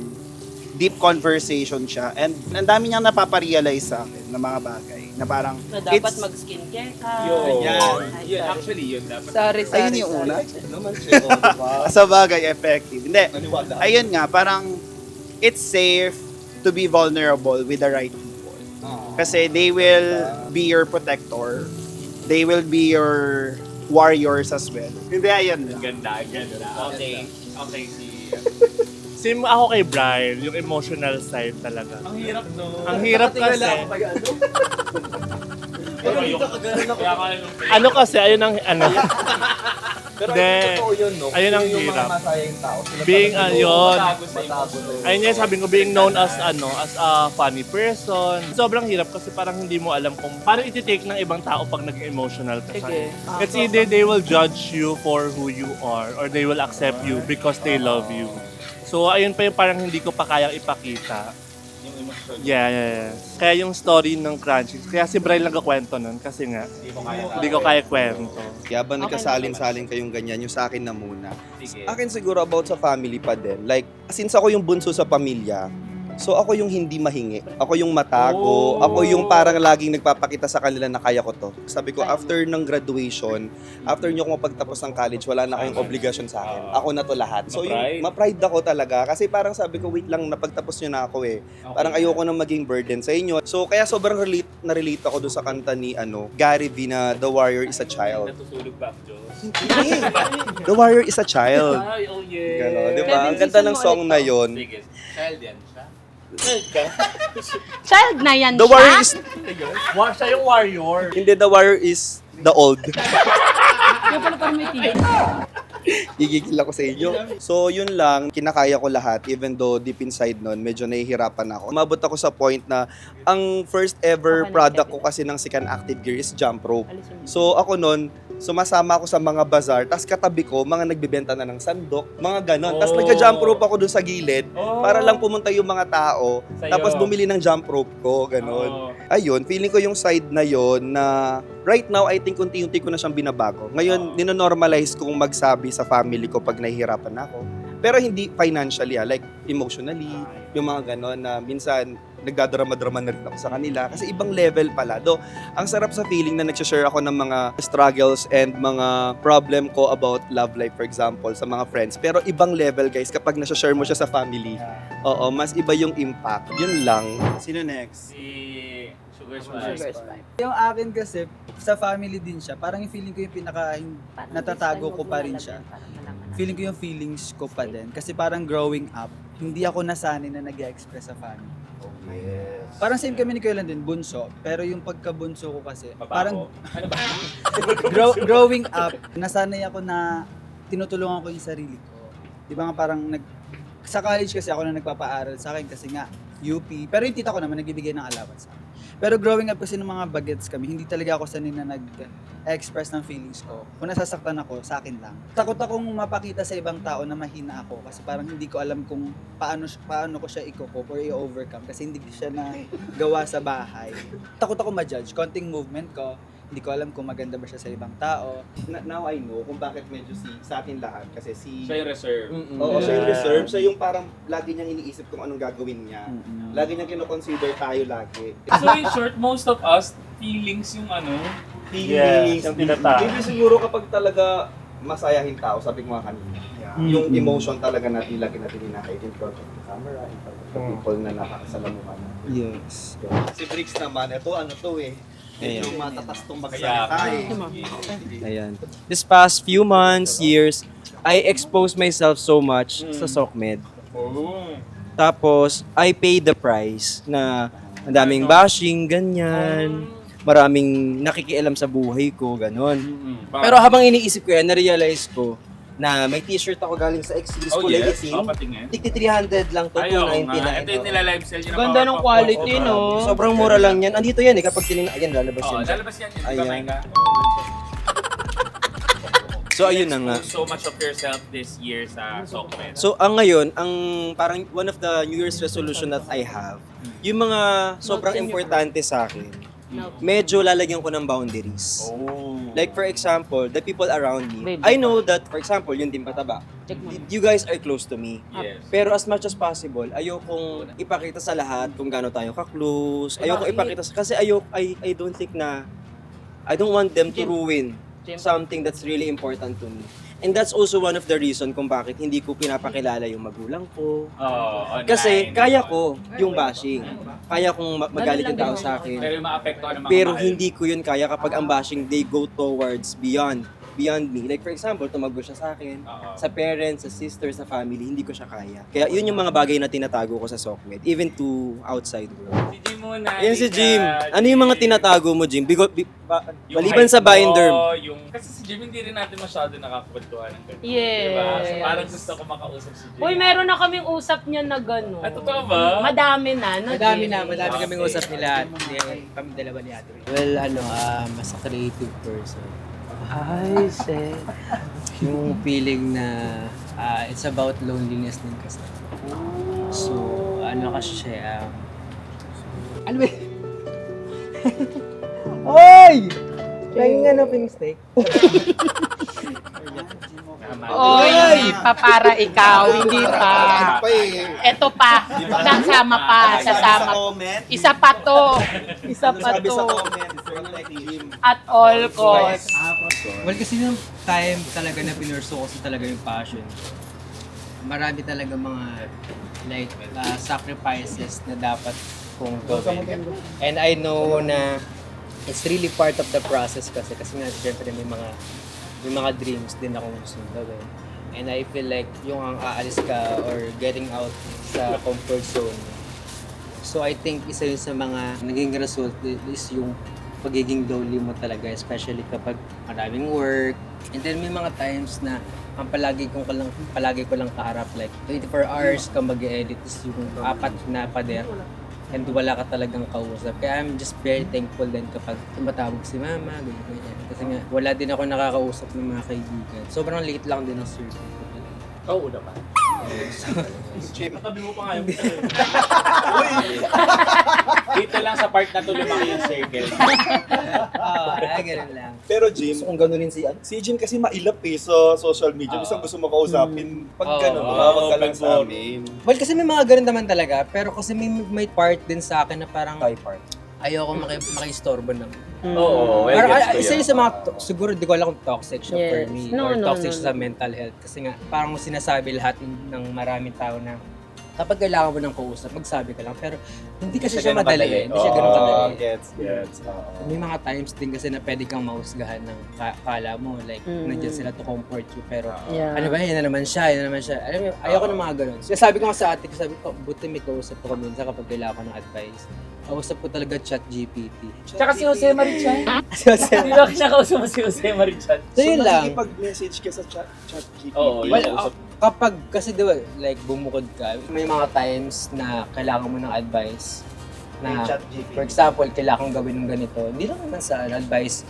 deep conversation siya. And ang dami niyang napaparealize sa akin na mga bagay na parang Na dapat mag-skincare ka. Yun, actually, yun dapat. Sorry. ayun yung una. Sa bagay, effective. Hindi. Ayun nga, parang it's safe to be vulnerable with the right people. Kasi they will be your protector. They will be your warriors as well. Hindi, ayun lang. Ganda. Okay. Okay, Same ako kay Brian, yung emotional side talaga. Ang hirap, no? Ang hirap kasi. Pero dito ka ganun ako. Ano kasi, ayun ang, ano. Pero Hindi. totoo yun, no? Ayun ang Yung hirap. mga masayang tao. Sila Being, talaga yun. matago na yun. Ayun nga sabi ko, being known as as a funny person. Sobrang hirap kasi parang hindi mo alam kung paano iti-take ng ibang tao pag naging emotional ka sa Sige. It's either they will judge you for who you are or they will accept you because they love you. So ayun pa yung parang hindi ko pa kayang ipakita. Yung emosyon. Yeah. Kaya yung story ng Crunchy, kaya si Brian nagkakwento nun kasi nga, hindi ko kaya kwento. Kaya ba nagkasalin-salin kayong ganyan, yung sa akin na muna? Sige. Akin siguro about sa family pa din. Like, since ako yung bunso sa pamilya, so ako yung hindi mahingi. Ako yung matago. Ako yung parang laging nagpapakita sa kanila na kaya ko to. Sabi ko, after ng graduation, after nyo kung mapagtapos ng college, wala na kayong obligasyon sa akin. Ako na to lahat. So Ma-pride? yung ma-pride ako talaga. Kasi parang sabi ko, wait lang, napagtapos nyo na ako eh. Parang ayoko nang maging burden sa inyo. So kaya sobrang na-relate ako doon sa kanta ni Gary V na The Warrior is a Child. Natutulog ba, Diyos? Hindi. The Warrior is a Child. Ay, oh yeah. Gano'n, di ba? Kevin, Ang ganda season ng mo song ulit na to. yon. Sige. Child yan siya. Child na yan The Warrior is, Siya yung warrior. hindi, The Warrior is the old. Kaya pala parang may tigil. Gigigil ako sa inyo. So, yun lang. Kinakaya ko lahat. Even though deep inside nun, medyo nahihirapan ako. Umabot ako sa point na ang first ever Okay na, product Kevin. ko kasi ng Sikan Active Gear is jump rope. Alisin mo. So, ako nun, sumasama ako sa mga bazaar, tas katabi ko, mga nagbibenta na ng sandok, mga ganon. Tas Oh. nagka-jump rope ako dun sa gilid, Oh. para lang pumunta yung mga tao, Sa'yo. tapos bumili ng jump rope ko, ganon. Ayun, feeling ko yung side na yon na right now, I think unti-unti ko na siyang binabago. Ngayon, ninonormalize kong magsabi sa family ko pag nahihirapan na ako. Pero hindi financially, like emotionally, yung mga ganon na minsan nagdadrama-drama na rin ako sa kanila kasi ibang level pala. Do, ang sarap sa feeling na nagsishare ako ng mga struggles and mga problem ko about love life, for example, sa mga friends. Pero ibang level, guys, kapag nasa-share mo siya sa family. Oo, mas iba yung impact. Yun lang. Sino next? Si Sugar Sugar Spice. Spice. Yung akin kasi, sa family din siya. Parang yung feeling ko yung pinaka natatago ko pa rin siya. Feeling ko yung feelings ko pa din. Kasi parang growing up, hindi ako nasanay na nag-express sa family. Parang same kami ni Kuya din, bunso. Pero yung pagkabunso ko kasi, parang Ano ba? growing up, nasanay ako na tinutulungan ko yung sarili ko. Di ba nga parang sa college kasi ako na nagpapaaral sa akin kasi nga UP. Pero yung tita ko naman nagbibigay ng allowance sa akin. Pero growing up kasi ng mga bagets kami, hindi talaga ako sanay na nag-express ng feelings ko. Kung nasasaktan ako, sa akin lang. Takot akong mapakita sa ibang tao na mahina ako kasi parang hindi ko alam kung paano ko siya i-cope or i-overcome kasi hindi ko siya na gawa sa bahay. Takot ako ma-judge. Konting movement ko, hindi ko alam kung maganda ba siya sa ibang tao. Now I know kung bakit medyo sa atin lahat. Kasi Siya yung reserve. Oo, siya yung reserve. Siya yung parang lagi niyang iniisip kung anong gagawin niya. Lagi niyang kinoconsider tayo lagi. So in short, most of us, feelings yung Yes, yung tinatawag. Hindi siguro kapag talaga masayahin tao, sabi ko nga kanina. Yung emotion talaga natin lagi natin hinahide in front of the camera, in front of the people na nakakasalamuhan. Yes. Si Briggs naman, ito ano to eh. Medyo matatas tong Kaya, magsalita eh. Ayan. This past few months, years, I exposed myself so much sa SOCMED. Tapos, I paid the price na ang daming bashing, ganyan. Maraming nakikialam sa buhay ko, ganon. Pero habang iniisip ko yan, na-realize ko na may t-shirt ako galing sa Extreme Oh School yes, Editing. patingin. Tigti 300 lang to, Ay, oo nga. 299. Ito yung nila-live sale nyo. Ganda ng quality, no? Sobrang mura lang yan. Andito yan eh, kapag tinignan, ayan, lalabas Oo, yan. lalabas yan. Di ba, Ayan. Micah? So, ayun na nga. So much of yourself this year sa Sokmed. So, ang ngayon, ang parang one of the New Year's resolution that I have, yung mga sobrang importante sa akin, medyo lalagyan ko ng boundaries. Like for example, the people around me, I know that, for example, yung Team Pataba, Check mo. you guys are close to me. Yes. Pero as much as possible, ayokong ipakita sa lahat kung gaano tayo ka-close. Ayoko ipakita kasi I don't think na I don't want them to ruin something that's really important to me. And that's also one of the reason kung bakit hindi ko pinapakilala yung magulang ko. Online. Kasi kaya ko yung bashing. Kaya kong magalit yung tao sa Pero akin. yung maapektuhan ng mga Pero mahal. hindi ko yun kaya kapag ang bashing they go towards beyond beyond me. Like for example, tumago siya sa akin, sa parents, sa sisters, sa family, hindi ko siya kaya. Kaya yun yung mga bagay na tinatago ko sa SOCMED, even to outside world. Si Jim muna. Ayan si Jim. Ano yung mga tinatago mo, Jim? Yung Maliban height sa binder. mo, kasi si Jim hindi rin natin masyado nakakapagtuhan ng ganun. Yes. Diba? So parang gusto ko makausap si Jim. Uy, meron na kaming usap niya na gano'n. Ay, totoo ba? Madami na. Madami Okay. kaming usap nila. Kami dalawa ni Ate. Well, mas a creative person. Ay, sis. Yung feeling na it's about loneliness din kasi. So, kasi siya, ano ba? Oy! Nanging pink steak? Oy, papara ikaw, hindi pa. Eto pa, sasama pa, sasama. Isa pa to. Isa pa Sabi sa to. comment, like Jim. At all costs. Well, kasi yung time talaga na pinurso ko talaga yung passion. Marami talaga mga sacrifices na dapat kong gawin. And I know na it's really part of the process kasi nga syempre may mga dreams din akong gusto gawin. And I feel like yung ang aalis ka or getting out sa comfort zone. So I think isa yun sa mga naging result is yung pagiging lonely mo talaga, especially kapag maraming work. And then may mga times na ang palagi ko lang kaharap, like 24 hours ka mag-edit is yung 4 na pader. And wala ka talagang kausap. Kaya I'm just very thankful din kapag tumatawag si mama, ganyan. Kasi nga, wala din ako nakakausap ng mga kaibigan. Sobrang liit lang din ang circle ko talaga. Oo naman. Natabi mo pa nga yung dito lang sa part na to lumaki yung circle. Ganun lang. Pero Jim, Kung ganunin si Jim kasi mailap sa social media. Gusto makausapin. Pag gano'n, tumawag ka lang sa amin. Well, kasi may mga ganun naman talaga, pero kasi may part din sa akin na parang ayoko maki-istorbo ng. Oo, Pero gets ko isa yun. yun sa mga, siguro di ko alam kung toxic siya for Yes. me No, or no, toxic no, siya sa mental health. Kasi nga, parang sinasabi lahat ng maraming tao na kapag kailangan mo ng kausap, magsabi ka lang. Pero hindi kasi siya madali. Hindi siya ganun kadali. Gets. May mga times din kasi na pwede kang mahusgahan ng kala mo. Like, nandiyan sila to comfort you. Pero Yeah. ano ba, yan na naman siya. Alam mo, ayoko ng mga ganun. So, sabi ko nga sa ate ko, sabi ko, buti may kausap ko minsan kapag kailangan ko ng advice. Kausap ko talaga ChatGPT. Tsaka si Jose Marichan. So, Hindi ba kinakausap mo si Jose Marichan? yun lang. Nakikipag-message ka sa chat GPT. Oo, Well, yung usap. kapag, kasi diba, like, bumukod ka, may mga times na kailangan mo ng advice na, for example, kailangan kong gawin ng ganito. Hindi lang naman sa advice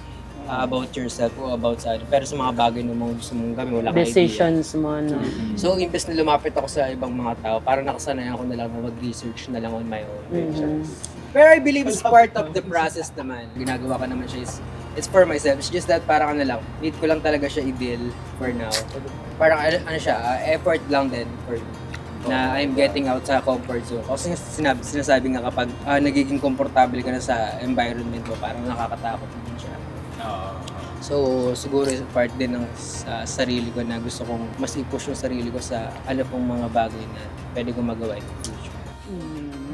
about yourself o about sa pero sa mga bagay na mga gusto mong gawin, wala kang idea. Decisions mo, no? So, imbes na lumapit ako sa ibang mga tao, parang nakasanayan ko na lang na mag-research na lang on my own. Pero I believe it's part of the process naman. Ginagawa ko naman siya it's for myself. It's just that parang need ko lang talaga siya i-deal for now. Parang effort lang din for me. Na I'm getting out sa comfort zone. Kasi sinasabi nga kapag nagiging komportable ka na sa environment mo, parang nakakatakot din siya. So, siguro part din ng sarili ko na gusto kong mas i-push yung sarili ko sa pong mga bagay na pwede kong magawa in the future.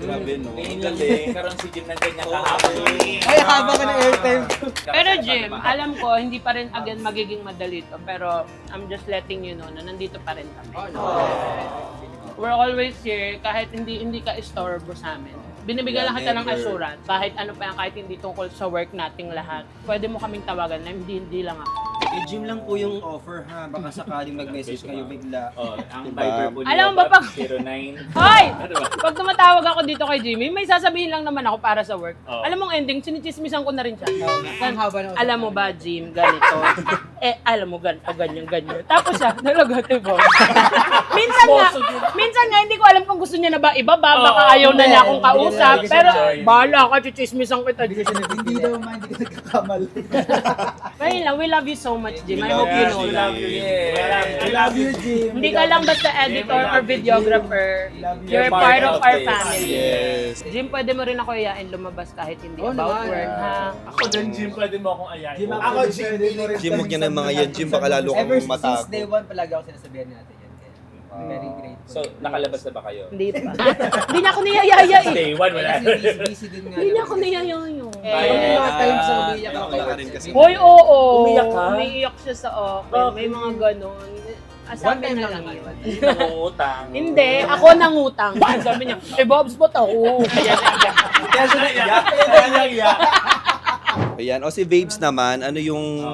Grabe, no? Ngayon lang din, karoon si Jim ng ganyan kahapon. Ay, haba ka ng airtime. Pero Jim, alam ko, hindi pa rin again magiging madali to. Pero I'm just letting you know na nandito pa rin kami. We're always here, kahit hindi ka istorbo sa amin. Binibigyan lang kita ng assurance, kahit ano pa yan, kahit hindi tungkol sa work nating lahat. Pwede mo kaming tawagan na hindi lang ako. Jim lang po yung offer ha. Baka sakaling mag-message kayo bigla. Oh, ang Viber po Alam mo ba pag- 09. Hoy! Ano ba? Pag tumatawag ako dito kay Jimmy, may sasabihin lang naman ako para sa work. Oo. Alam mong ending, sinichismisan ko na rin siya. Ang haba na Alam mo ba, Jim, ganito? Alam mo, ganito, ganyan. Tapos siya, nalaga, diba? minsan nga, hindi ko alam kung gusto niya na ba ibaba, baka ayaw na niya akong kausap. Pero, bahala ka, chichismisan kita, Jim. Hindi daw man, hindi ka nagkakamali. Ayun lang, we love you so much, Jim. I hope you know We that. love you, yeah. I love you, Jim. Hindi ka lang basta editor or videographer. You're part of our family. Yes. Jim, pwede mo rin ako iyain lumabas kahit hindi Oo about naman. work, ha? Ako din, Jim, pwede mo akong ayayin. Ako, Jim. Jim, huwag niya ng mga yan, Jim. Baka lalo Ever kang since matago. day one, palagi ako sinasabihan natin yan. Very great. So, nakalabas na ba kayo? Hindi pa. Hindi niya ako niyayaya eh. Day one, wala. Busy din nga. Hindi niya ako niyayaya yun. May mga times na umiiyak ako. Wala ka rin kasi. Hoy, oo. Umiyak ka? Umiiyak siya sa akin. May mga ganon. Asabi na lang yun. Hindi nangungutang. Hindi, ako nangutang. Sabi niya, Bobs, ba't ako? Kaya siya naiyak. Ayan. O si Babes naman, ano yung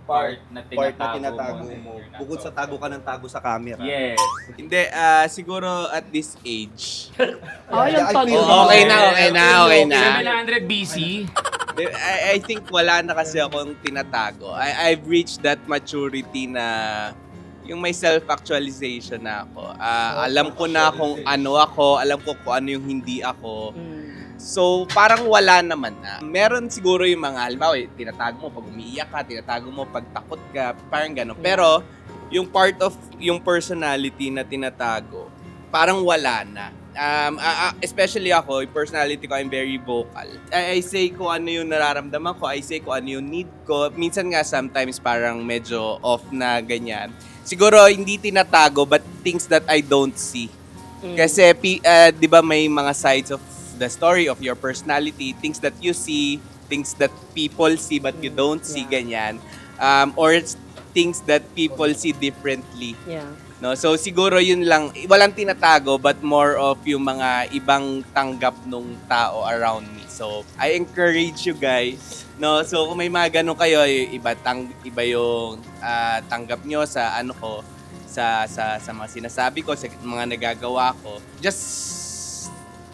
Part na Part na tinatago tinatago mo. Bukod sa tago ka ng tago sa camera. Yes. Hindi, siguro at this age. Ay, yung tago. Okay na. 700 BC. I think wala na kasi akong tinatago. I've reached that maturity na yung may self-actualization na ako. Alam ko na kung ano ako, alam ko kung ano yung hindi ako. So, parang wala naman na. Meron siguro yung mga, halimbawa, tinatago mo pag umiiyak ka, tinatago mo pag takot ka, parang gano'n. Pero, yung part of yung personality na tinatago, parang wala na. Especially ako, yung personality ko, I'm very vocal. I say ko ano yung nararamdaman ko, I say ko ano yung need ko. Minsan nga, sometimes parang medyo off na ganyan. Siguro, hindi tinatago, but things that I don't see. Kasi, di ba may mga sides of the story of your personality, things that you see, things that people see but you don't see, ganyan. Or things that people see differently. Yeah. No, so siguro yun lang, walang tinatago but more of yung mga ibang tanggap nung tao around me. So I encourage you guys, no. So kung may mga ganun kayo, iba yung tanggap nyo sa ano ko, sa mga sinasabi ko, sa mga nagagawa ko. Just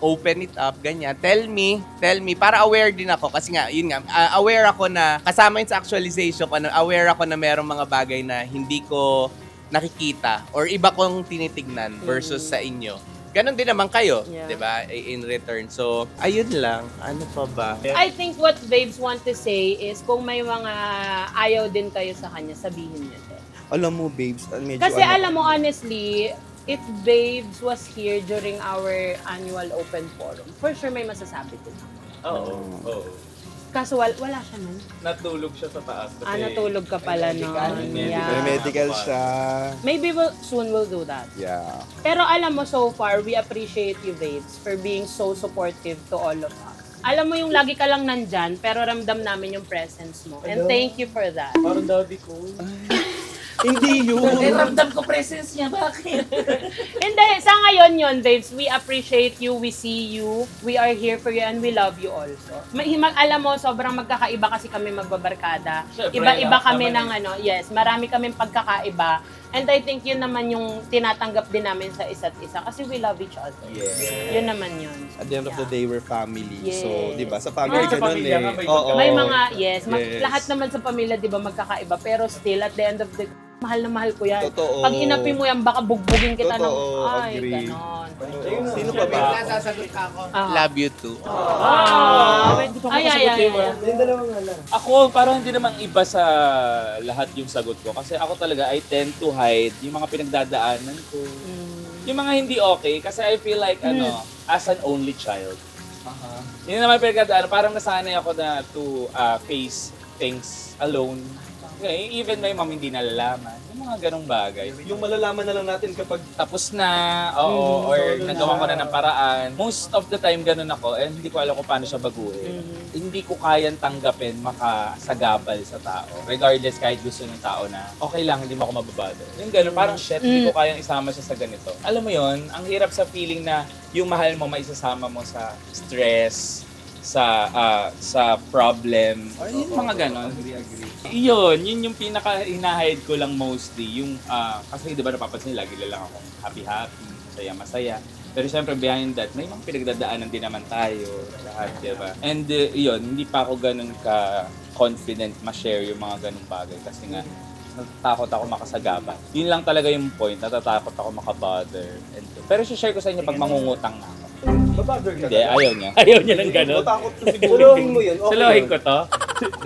open it up, ganyan. Tell me, para aware din ako. Kasi nga, yun nga, aware ako na, kasama yun sa actualization ko, aware ako na merong mga bagay na hindi ko nakikita or iba kong tinitignan versus sa inyo. Ganon din naman kayo, di ba? In return. So, ayun lang. Ano pa ba? I think what Babes want to say is kung may mga ayaw din kayo sa kanya, sabihin niyo din. Alam mo, Babes, medyo Kasi alam mo, honestly, if Babes was here during our annual open forum, for sure may masasabi din ako. Oo. Kaso wala siya nun. Natulog siya sa taas. Natulog ka pala nun. May Yeah. medical siya. Maybe soon we'll do that. Yeah. Pero alam mo, so far, we appreciate you, Babes, for being so supportive to all of us. Alam mo yung lagi ka lang nandyan, pero ramdam namin yung presence mo. And thank you for that. Parang daddy ko. Hindi yun. Ramdam ko presence niya. Bakit? Hindi, sa ngayon yun, Babes, we appreciate you, we see you, we are here for you, and we love you also. Alam mo, sobrang magkakaiba kasi kami magbabarkada. Siyempre, Iba-iba kami naman ng marami kaming pagkakaiba. And I think yun naman yung tinatanggap din namin sa isa't isa kasi we love each other. Yeah. Yun naman yun. At the end of the day, we're family. Yes. So, di ba? Sa family, Sa ganun pamilya eh. nga, may Oo. May mga, Yes. lahat naman sa pamilya, di ba, magkakaiba. Pero still, at the end of the mahal na mahal ko yan. Totoo. Pag inapi mo yan, baka bugbugin kita Totoo, ng, ay, agree. ganon. Sino pa ba? Love you too. Ay. Ako, parang hindi namang iba sa lahat yung sagot ko. Kasi ako talaga, I tend to hide yung mga pinagdadaanan ko. Yung mga hindi okay. Kasi I feel like, as an only child. Yun naman pinagdadaanan. Parang nasanay ako na to face things alone. Okay, even my mom hindi nalalaman. Yung mga ganong bagay. Yung malalaman na lang natin kapag Tapos na, oo, or nagawa ko na ng paraan. Most of the time ganun ako, and hindi ko alam kung paano siya baguhin. Hindi ko kayang tanggapin makasagabal sa tao. Regardless kahit gusto ng tao na, okay lang, hindi mo ako mababado. Yung ganun, parang shit, hindi ko kayang isama siya sa ganito. Alam mo yon, ang hirap sa feeling na yung mahal mo maisasama mo sa stress, sa problem, or yung mga ganon. Yun yung pinaka-hinahide ko lang mostly. Yung, kasi di ba napapansin, lagi lang akong happy-happy, masaya-masaya. Pero siyempre behind that, may mga pinagdadaanan din naman tayo, lahat, di ba? And yun, hindi pa ako ganun ka-confident ma-share yung mga ganung bagay. Kasi nga, natatakot ako makasagabal. Yun lang talaga yung point, natatakot ako makabother. Pero share ko sa inyo pag mangungutang na ako. mabother ka. Hindi, ayaw niya. Ayaw niya ng ganun. Matakot ko siguro. Suluhin mo yun. Okay. Suluhin ko to.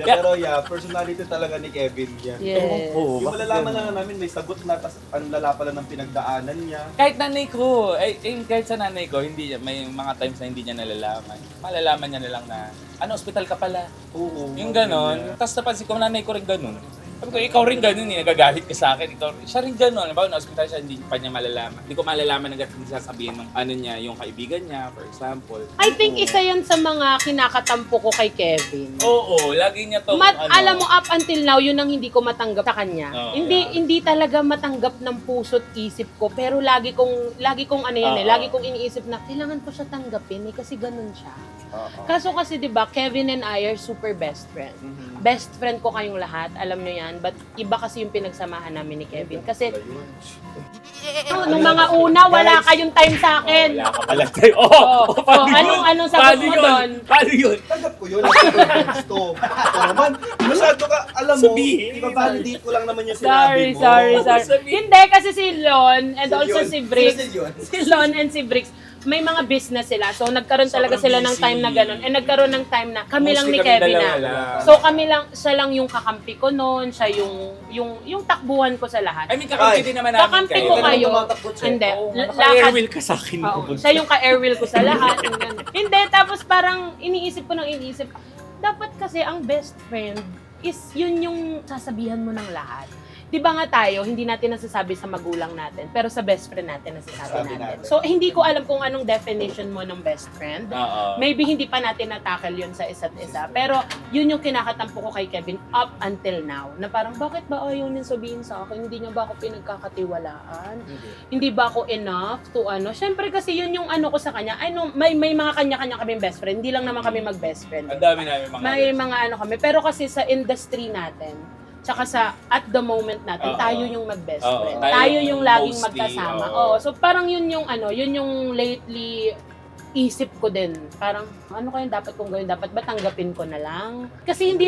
Pero yeah, personality talaga ni Kevin yan. Yes. Oo, Yung malalaman lang namin may sagot na, tas ang lala pala ng pinagdaanan niya. Kahit nanay ko, kahit sa nanay ko, hindi niya, may mga times na hindi niya nalalaman. Malalaman niya na lang na, ospital ka pala. Oo. Yung ganon. Tapos napansin ko, nanay ko rin ganon. Sabi ko, ikaw rin ganun eh, nagagalit ka sa akin. Siya rin ganun. Halimbawa, na-hospital siya, hindi pa niya malalaman. Hindi ko malalaman hanggat hindi sasabihin ng ano niya, yung kaibigan niya, for example. I think isa yan sa mga kinakatampo ko kay Kevin. Oo, lagi niya to. Alam mo, up until now, yun ang hindi ko matanggap sa kanya. Oo, Hindi talaga matanggap ng puso't isip ko. Pero lagi kong ano yan eh, Oo. lagi kong iniisip na kailangan ko siya tanggapin eh, kasi ganun siya. Kaso kasi 'di ba, Kevin and I are super best friend. Best friend ko kayong lahat, alam nyo yan. But iba kasi yung pinagsamahan namin ni Kevin. Kasi nung mga una, wala kayong time sa akin. Wala ka pala tayo. Anong sagot mo doon? Paano yun? Tanggap ko yun. Gusto. Ito naman, masyado ka, alam mo, Sabihin. iba-validate ko lang naman yung sinabi mo. Sorry. Sabihin. Hindi, kasi si Lon and also Yun. si Briggs. Sino yun? Si Lon and si Briggs, may mga business sila. So, nagkaroon talaga sila ng time na ganun. And nagkaroon ng time na kami lang ni Mostly Kevin dalawa na. lang. So, siya lang yung kakampi ko noon. Siya yung takbuhan ko sa lahat. I mean, kakampi din naman namin Kakampi kayo. ko kayo. tumatakbo siya. Hindi. Naka-airwheel ka sa akin. Oo, siya yung ka-airwheel ko sa lahat. Yung ganun. Hindi, tapos parang iniisip, dapat kasi ang best friend is yun yung sasabihan mo ng lahat. Di ba nga tayo, hindi natin nasasabi sa magulang natin, pero sa best friend natin nasasabi natin. So, hindi ko alam kung anong definition mo ng best friend. Oo. Maybe hindi pa natin natakal yun sa isa't isa. Pero yun yung kinakatampo ko kay Kevin up until now. Na parang, bakit ba ayaw niya sabihin sa akin? Hindi niya ba ako pinagkakatiwalaan? Hindi ba ako enough to ano? Siyempre kasi yun yung ano ko sa kanya. I know, may mga kanya-kanya kaming best friend. Hindi lang naman kami mag-best friend. Ang dami namin mga May mga ano kami. Pero kasi sa industry natin, tsaka sa at the moment natin, Oo. tayo yung mag-best Oo, friend. tayo Tayo yung yung laging mostly, magkasama. oo. Oo. So parang yun yung lately isip ko din. Parang ano kaya dapat kong gawin? Dapat ba tanggapin ko na lang? Kasi hindi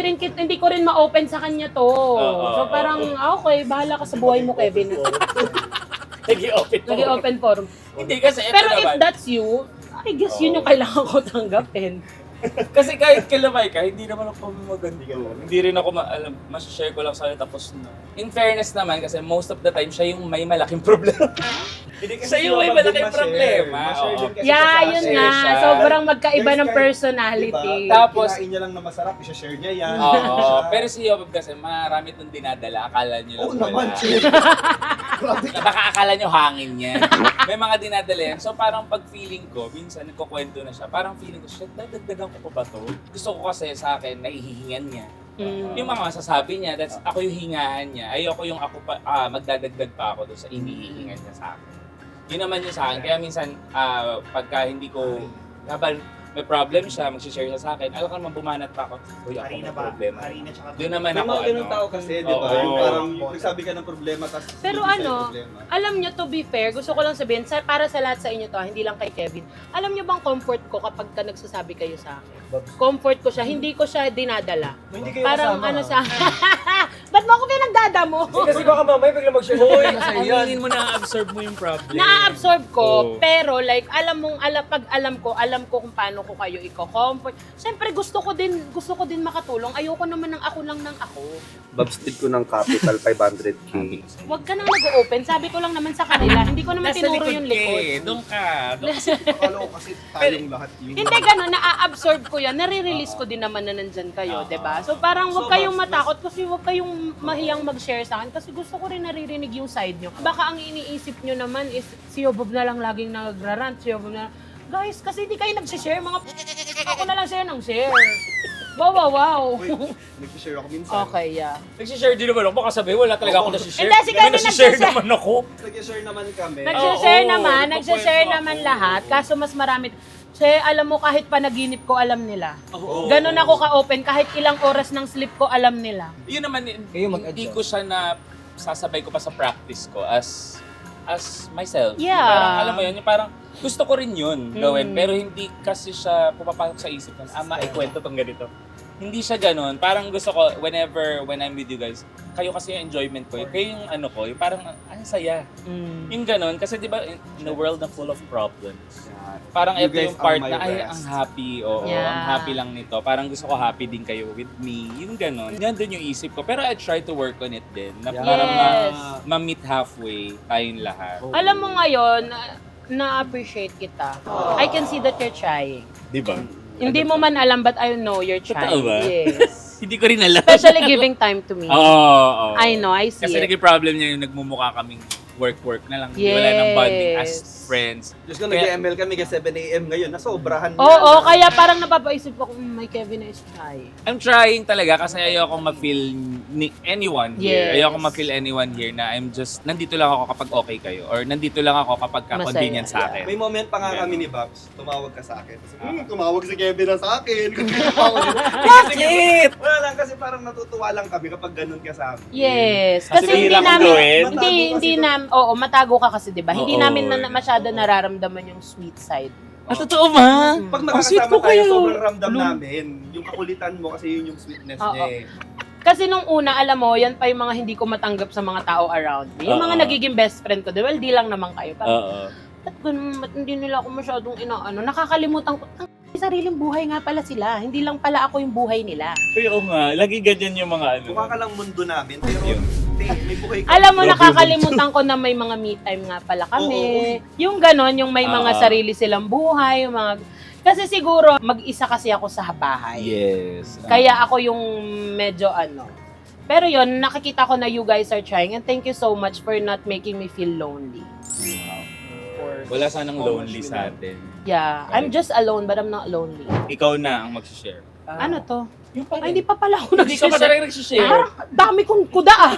ko rin ma-open sa kanya to. So parang okay, bahala ka sa buhay mo, Kevin. Nag-open forum. Hindi kasi ito Pero naman. if that's you, I guess yun yung kailangan ko tanggapin. Kasi kahit kilabay ka, hindi naman ako maganda. Hindi rin ako masashare ko lang sa'yo tapos na. In fairness naman, kasi most of the time, siya yung may malaking problema. Siya yung may malaking problema. Oo. Yeah, yun nga. siya. Sobrang magkaiba There's ng kind- personality. Diba? Tapos- Kinain niya lang na masarap, isa-share niya yan. Oo. Pero si Yobob kasi, marami itong dinadala. Akala nyo lang Oo naman, wala. chill. Grabe ka. Baka akala nyo hangin yan. May mga dinadala yan. So parang pag feeling ko, minsan nagkukwento na siya, parang feeling ko, shit, dadagdagan ko pa ba to? Gusto ko kasi sa akin, naihihingan niya. Yung mga masasabi niya, that's ako yung hingahan niya. Ayoko yung ako pa, magdadagdag pa ako doon sa inihihingan niya sa akin. Yun naman yung sa akin. Kaya minsan, pagka hindi ko, habang may problem siya, mag-share siya sa akin, alam ka naman bumanat pa ako, uy, ako may problema. Doon naman May ako, mga ganung tao kasi, di ba? Oo. Yung parang nagsabi ka ng problema, tapos Pero hindi sa'yo ano, problema. alam nyo, to be fair, gusto ko lang sabihin, para sa lahat sa inyo to, hindi lang kay Kevin, alam nyo bang comfort ko kapag ka nagsasabi kayo sa akin? Comfort ko siya, hindi ko siya dinadala. Hindi kayo Parang kasama. ano sa... Ba't mo ako pinagdadamo? Kasi baka mamaya bigla mag-share Uy, na sa'yo yan. aminin mo na-absorb mo yung problem. Na-absorb ko, Oo. pero like, pag alam ko kung paano ko kayo i-comfort. Siyempre, gusto ko din makatulong. Ayoko naman ng ako lang ng ako. Babstid ko ng capital 500k. Huwag ka nang nag-open. Sabi ko lang naman sa kanila, hindi ko naman Nasa tinuro likod yung ka eh. likod. Doon ka. Akala ko kasi tayong lahat yun. Hindi gano'n, na-absorb ko yan, nare-release ko din naman na nandyan kayo, 'di ba? So parang huwag kayong matakot kasi huwag kayong mahiyang mag-share sa akin kasi gusto ko rin naririnig yung side nyo. Baka ang iniisip nyo naman is si Yobob na lang laging nagrarant, si Yobob na guys, kasi hindi kayo nag-share, mga ako na lang share ng share. Wow. Nag-share ako minsan. Okay, yeah. Nagsishare din naman ako. Baka sabihin, wala talaga ako nasishare. Hindi, si Kevin nagsishare nagsishare. naman ako. Nag-share naman kami. Nag-share Oo, naman, nagkukwento nag-share ako. naman lahat, kaso mas marami. Alam mo, kahit panaginip ko, alam nila. Oo. Ganon ako ka-open, kahit ilang oras ng sleep ko, alam nila. Yun naman, Kayo hindi ko siya na sasabay ko pa sa practice ko as myself. Yeah. Parang, alam mo yun, yung parang gusto ko rin yun gawin, pero hindi kasi siya pumapasok sa isip ko, maikwento tong ganito. Hindi siya ganun. Parang gusto ko, when I'm with you guys, kayo kasi yung enjoyment ko. Kayo yung ano ko, yung parang, saya. Yung ganun. Kasi di ba, in a world na full of problems, parang You ito guys yung part are my na, ay, best. ang happy. Oo, Yeah. ang happy lang nito. Parang gusto ko happy din kayo with me. Yung ganun. Yan dun yung isip ko. Pero I try to work on it din. Na parang Yes. ma-meet halfway tayong lahat. Alam mo ngayon, na-appreciate kita. I can see that you're trying. Di ba? Hindi mo man alam, but I know you're trying. Totoo ba? Yes. Hindi ko rin alam. Especially giving time to me. Oo. I know, I see Kasi it. naging problem niya yung nagmumukha kaming work na lang. Hindi wala nang bonding as friends. Diyos ko, nag-ML kami kasi 7 a.m. ngayon. Nasobrahan na. Oo, kaya parang napapaisip ako, may Kevin is shy. I'm trying talaga kasi ayoko ma-feel anyone here. Yes. Ayoko ma-feel anyone here na I'm just, nandito lang ako kapag okay kayo. Or nandito lang ako kapag Masaya. convenient sa akin. May moment pa nga kami ni Babs, tumawag ka sa akin. Tumawag si Kevin na sa akin. Bakit? Wala lang, kasi parang natutuwa lang kami kapag ganun ka sa amin. Yes. Kasi Kasi hindi bihira kong namin, gawin. hindi namin, oo, matago ka kasi, di ba? Hindi Oo. namin masyado nararamdaman yung sweet side. Totoo ba? Pag sweet nakakasama ko tayo, kayo. sobrang ramdam namin. Yung kakulitan mo kasi yun yung sweetness Oo. niya eh. Kasi nung una, alam mo, yan pa yung mga hindi ko matanggap sa mga tao around me. Yung mga Oo. nagiging best friend ko, well, di lang naman kayo. Parang, Oo. ba't ganun, ba't hindi nila ako masyadong inaano? Nakakalimutan ko, may sariling buhay nga pala sila. Hindi lang pala ako yung buhay nila. Pero nga, lagi ganyan yung mga ano. Mukha ka lang mundo namin, pero may buhay ka. Alam mo, nakakalimutan ko na may mga me time nga pala kami. Yung ganon, yung may mga sarili silang buhay, yung mga... Kasi siguro, mag-isa kasi ako sa bahay. Yes. Kaya ako yung medyo ano. Pero yon nakikita ko na you guys are trying and thank you so much for not making me feel lonely. Wala sanang lonely sa atin. Yeah, I'm just alone but I'm not lonely. Ikaw na ang mag-share. Ano to? Ay, hindi pa pala ako Hindi ka pa talaga nag-share. Parang dami kong kuda ah.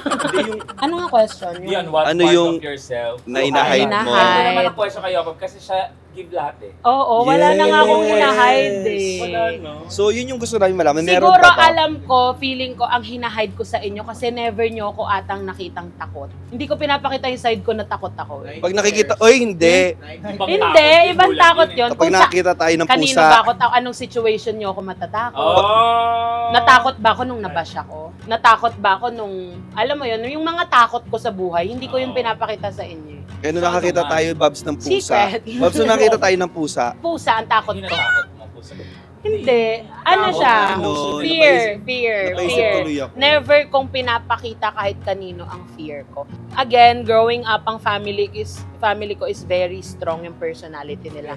Ano nga question? Yan, what Ano part yung of yourself? na inahide mo? Ito naman ang question kay Jacob kasi siya give lahat eh. Oo, wala na nga akong Yes. hinahide eh. Wala, no? So yun yung gusto namin malaman. Meron Siguro pa ba? alam ko, feeling ko, ang hinahide ko sa inyo kasi never nyo ako atang nakitang takot. Hindi ko pinapakita yung side ko na takot ako. Eh. Pag nakikita, oy hindi. Hindi, ibang takot yun. Kapag Kung nakita tayo ng kanino pusa, ba ako, anong situation nyo ako matatakot? Oh! Natakot ba ako nung nabash ako? Natakot ba ako nung, alam mo yun, yung mga takot ko sa buhay, hindi ko yung pinapakita sa inyo. kaya nung nakakita tayo, Babs, ng pusa. Secret. Babs, nung nakita tayo ng pusa, Pusa, ang takot ko. Hinatakot mo po sa Hindi. Ano siya? ano, Fear. napaisip tuloy ako. Never kong pinapakita kahit kanino ang fear ko. Again, growing up, ang family ko is very strong yung personality nila.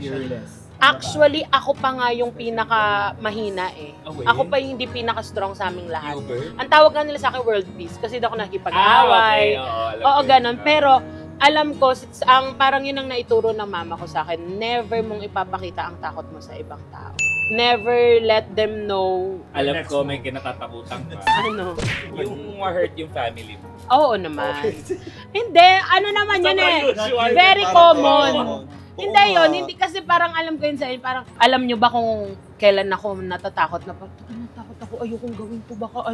Actually, ako pa nga yung pinaka mahina eh. Okay. Ako pa yung hindi pinaka strong sa aming lahat. Hubert? Ang tawag nga nila sa akin world peace kasi daw ako nakikipag-away. Oo, ganun. Pero alam ko, ang parang yun ang naituro ng mama ko sa akin, never mong ipapakita ang takot mo sa ibang tao. Never let them know. Alam ko may kinatatakutan ka. Ano? Yung ma-hurt yung family mo. Oo naman. Hindi, ano naman yun eh. Very Parang common. Oo Hindi nga. yun, hindi kasi parang alam ko yun sa inyo, parang alam nyo ba kung kailan ako natatakot na parang natakot ako, ayokong gawin to, baka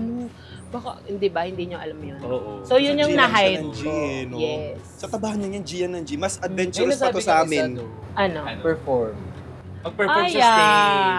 hindi ba, hindi nyo alam yun. Oo. So yun yung G lang siya na-hide ng G, ko. no? Yes. Sa tabahan niya yung G yan ng G. Mas adventurous pa to sa amin. Ano? Perform. Mag-perform Ah, sa yeah.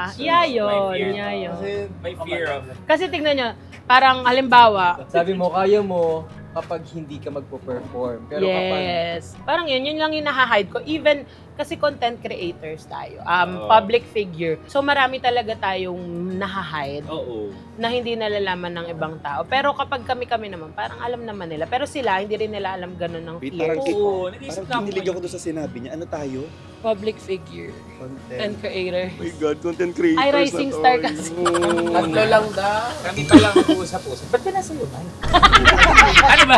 stage. Yeah, May yun. fear. Yeah, yun. May fear of... Kasi tignan nyo, parang halimbawa, Sabi mo, kaya mo kapag hindi ka magpo-perform. Pero kapag yes. Parang yun lang yung nahahide ko. Even, kasi content creators tayo. Oo. Public figure. So marami talaga tayong nahahide Oo. na hindi nalalaman ng ibang tao. Pero kapag kami naman, parang alam naman nila. Pero sila, hindi rin nila alam ganun ng Wait, fear. parang Oo, nag-isip Parang na kinilig ako doon sa sinabi niya. Ano tayo? Public figure. Content. And creator. Oh my God, content creators. Ay, rising star kasi. tatlo lang daw. Kami pa lang mag-uusap-usap. Ba't ka nasa lubay? ano ba?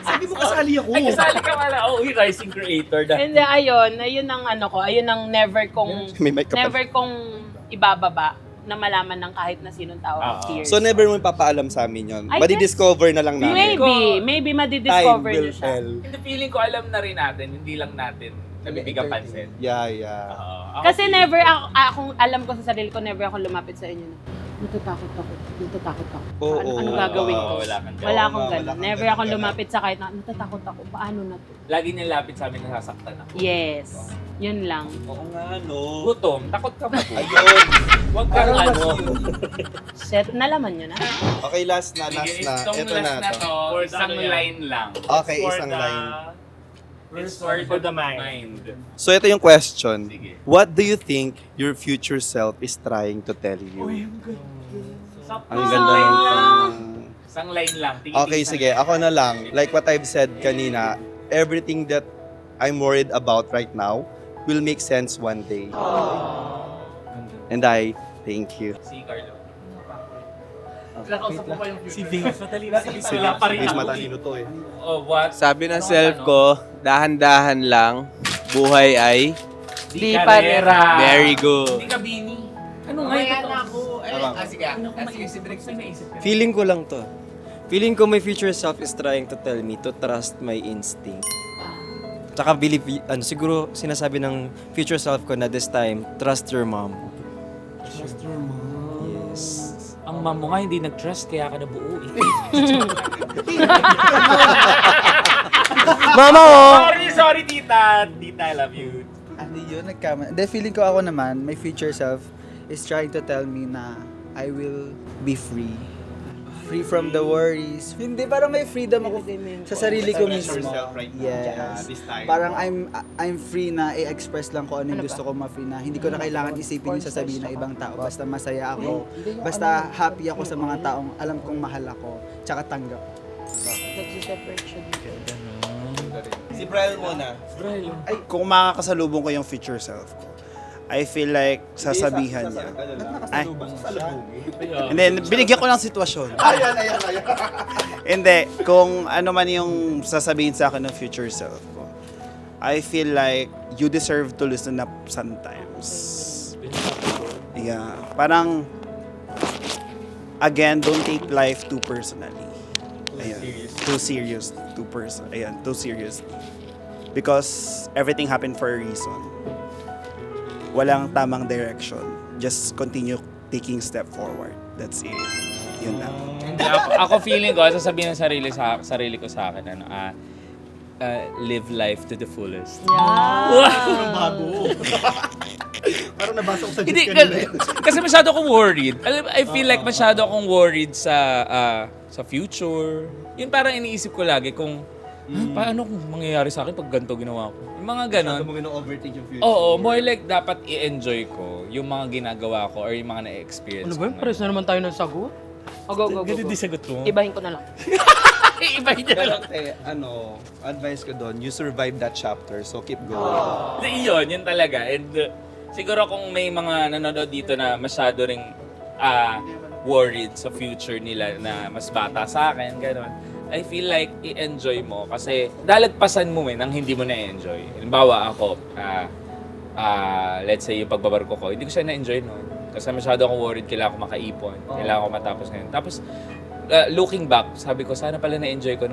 Sabi mo kasali ako. Ay, kasali ka pala. Oo, yung rising creator. Hindi, ayun ang ano ko. Ayun ang never kong May mic ka pa. never kong ibababa na malaman ng kahit na sinong tao ang fear. So never mo ipapaalam sa amin yun. I Madi-discover na lang namin. Maybe Time madidiscover will nyo siya. tell. Hindi, feeling ko alam na rin natin, hindi lang natin nabibigyan pansin. Yeah. Ako Kasi never akong alam ko sa sarili ko, never ako lumapit sa inyo. Natatakot ako. Oo. Ano gagawin ko? Wala kang Wala akong wala ganun. kang Never ganun. akong lumapit sa kahit na natatakot ako. Paano na to? Lagi niya lapit sa amin, nasasaktan ako. Yes. Yun lang. Oo nga, no. Gutom, takot ka ba? Ayun. Huwag kang ano. Set, nalaman nyo na. Okay, last na. Sige, Ito itong na last to. to, isang line lang. Okay, isang line. It's for the mind. So ito yung question. Sige. What do you think your future self is trying to tell you? Ang ganda ng Isang line lang. Okay, sige. Ako na lang. Like what I've said kanina, everything that I'm worried about right now will make sense one day. And I thank you. Si Carlo. Nakausap mo pa yung Si Vince, madali na si Vince. Wala pa rin Vince ako. matalino to eh. Oh, what? Sabi ng self ko, dahan-dahan lang, buhay ay Di parera. very good. Hindi ka Bini. Ano nga yun? Feeling ko lang to. Feeling ko my future self is trying to tell me to trust my instinct. Tsaka believe, siguro sinasabi ng future self ko na this time, trust your mom. Trust your mom? Yes. Ang mom mo nga hindi nag-trust kaya ka nabuo eh. Mama oh! Sorry tita. Tita, I love you. Ano yun, nagkama. Hindi, feeling ko ako naman, my future self is trying to tell me na I will be free. Free from the worries. Hindi, parang may freedom ako sa sarili ko mismo. Yes. Parang I'm free na i-express lang kung ano yung gusto ko ma-free na. Hindi ko na kailangan isipin yung sasabihin ng ibang tao. Basta masaya ako. Basta happy ako sa mga taong alam kong mahal ako. Tsaka tanggap. Nagsiseparate siya dito. Si Brian muna. Ay, kung makakasalubong ko yung future self ko, I feel like sasabihan niya. Ay, hindi, binigyan ko ng sitwasyon. Ayan. Hindi, kung ano man yung sasabihin sa akin ng future self ko, I feel like you deserve to listen up sometimes. Yeah, parang, again, don't take life too personally. Ayan, too serious. Too serious. Because everything happened for a reason. Walang tamang direction. Just continue taking step forward. That's it. Yun lang. Hindi, ako feeling ko, sasabihin ng sarili ko sa akin, live life to the fullest. Parang nabasa ko sa Hindi, git kanina. kasi masyado akong worried. I feel like masyado akong worried sa future. Yun parang iniisip ko lagi kung, paano kung mangyayari sa akin pag ganito ginawa ko? Yung mga ganon. Masyado mo gina-overthink yung future. Oo, more like dapat i-enjoy ko yung mga ginagawa ko or yung mga na-experience Ano ko. ba yun? Pares na naman tayo ng sagot. Go. Ganun din sagot mo. Ibahin ko na lang. Ibahin niya lang. Advice ko doon, you survive that chapter, so keep going. Yun talaga. And siguro kung may mga nanonood dito na masyado ring worried sa future nila na mas bata sa akin, gano'n. I feel like i-enjoy mo kasi dalagpasan mo nang hindi mo na-enjoy. Halimbawa ako, let's say yung pagbabarko ko, hindi ko siya na-enjoy noon. Kasi masyado akong worried, kailangan ko makaipon, kailangan ko matapos ngayon. Tapos, looking back, sabi ko, sana pala na-enjoy ko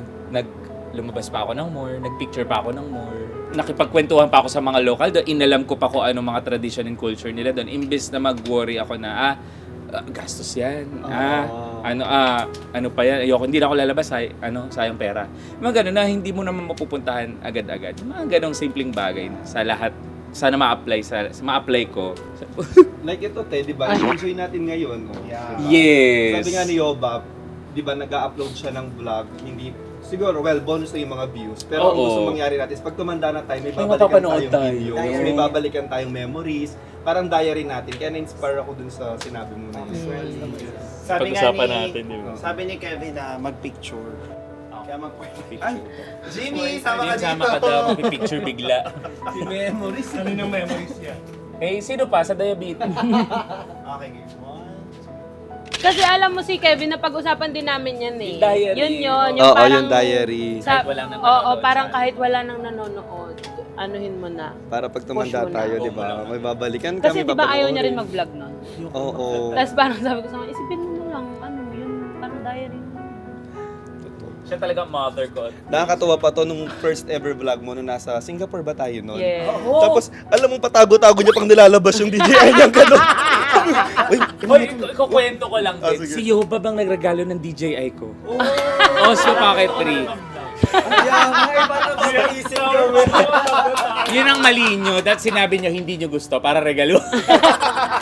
lumabas pa ako ng more, nagpicture pa ako ng more. Nakipagkwentuhan pa ako sa mga local doon, inalam ko pa kung ano mga tradition and culture nila doon. Imbes na mag-worry ako na, gastos yan. Ano pa yan? Ayoko, hindi na ako lalabas, sayang pera. Mga ganun na hindi mo naman mapupuntahan agad-agad. Mga ganong simpleng bagay sa lahat. Sana ma-apply ko. Like ito, di ba? Enjoy natin ngayon. Yeah. Yes. Sabi nga ni Yobab, di ba, nag-upload siya ng vlog, hindi, siguro, bonus na yung mga views. Pero ang gusto mangyari natin is pag tumanda na tayo, may babalikan tayong videos, may babalikan tayong memories, parang diary natin. Kaya na-inspire ako dun sa sinabi mo na yun. Pag-usapan natin, di ba? Sabi ni Kevin na mag-picture. Kaya mag-picture. Ay, Jimmy, sama ka Sama ka dito. daw, mag-picture bigla. Si memories. Ano yung memories niya? Eh, sino pa sa diabetes? Okay, game. Kasi alam mo si Kevin, na pag-usapan din namin yan eh. Yung diary. Yun. Oo, parang, yung diary. Kahit wala nang Oo, nanonood parang sa- kahit wala nang nanonood, anuhin mo na. Para pag tumanda Push mo na. tayo, di ba? May babalikan kami. Kasi di ba ayaw niya rin papanoorin. mag-vlog nun? Oo. Tapos parang sabi ko sa kanya, isipin mo na lang, yun, parang diary mo. Siya talaga mother ko. Nakakatuwa pa to nung first ever vlog mo nung nasa Singapore ba tayo noon? Yeah. Tapos, alam mo, patago-tago niya pang nilalabas yung DJI niya gano'n. Hoy, kukwento ko lang din. sige. Si Yoba bang nagregalo ng DJI ko? Osmo Pocket 3. Yun ang mali nyo. That sinabi nyo hindi nyo gusto para regalo.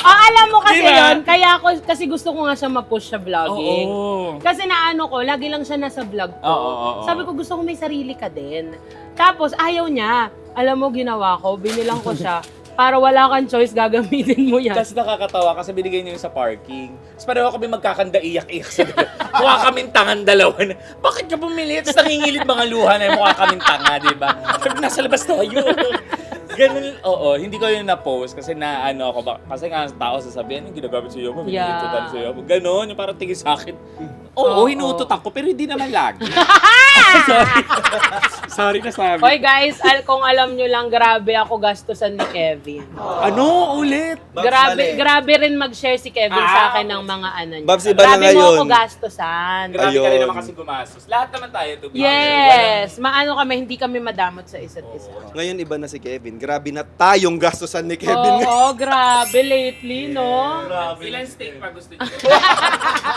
Alam mo kasi Diba? yun, kaya ako, kasi gusto ko nga siya ma-push sa vlogging. Oo. Kasi naano ko, lagi lang siya nasa vlog ko. Oo. Sabi ko, gusto ko may sarili ka din. Tapos, ayaw niya. Alam mo, ginawa ko, binilang ko siya. Para wala kang choice, gagamitin mo yan. Tapos nakakatawa kasi binigay niyo yun sa parking. Tapos pareho kami magkakanda iyak-iyak sa dalawa. Mukha kaming tangan dalawa na, bakit ka bumili? Tapos nangingilid mga luha na mukha kaming tanga, di ba? Sabi, nasa labas tayo. Ganun, oo, hindi ko yun na-post kasi na ano ako, kasi nga tao sasabihin, anong ginagamit sa'yo mo? Yeah. Hinuutotan sa'yo mo. Ganun, yung parang tingin sa akin. Oo, hinuutotan ko, pero hindi naman lagi. Sorry. Sorry na sabi. Hoy guys, kung alam nyo lang, grabe ako gastusan ni Kevin. Ano? Ulit? Grabe rin mag-share si Kevin sa akin ng mga ano niya. Babs, iba na Grabe mo ngayon. ako gastusan. Grabe ka rin Ayun. naman kasi gumastos. Lahat naman tayo to be Yes! Maano kami, hindi kami madamot sa isa't isa. Ngayon iba na si Kevin. Grabe na tayong gastusan ni Kevin. Oo, grabe lately, no? Ilan steak pa gusto niyo?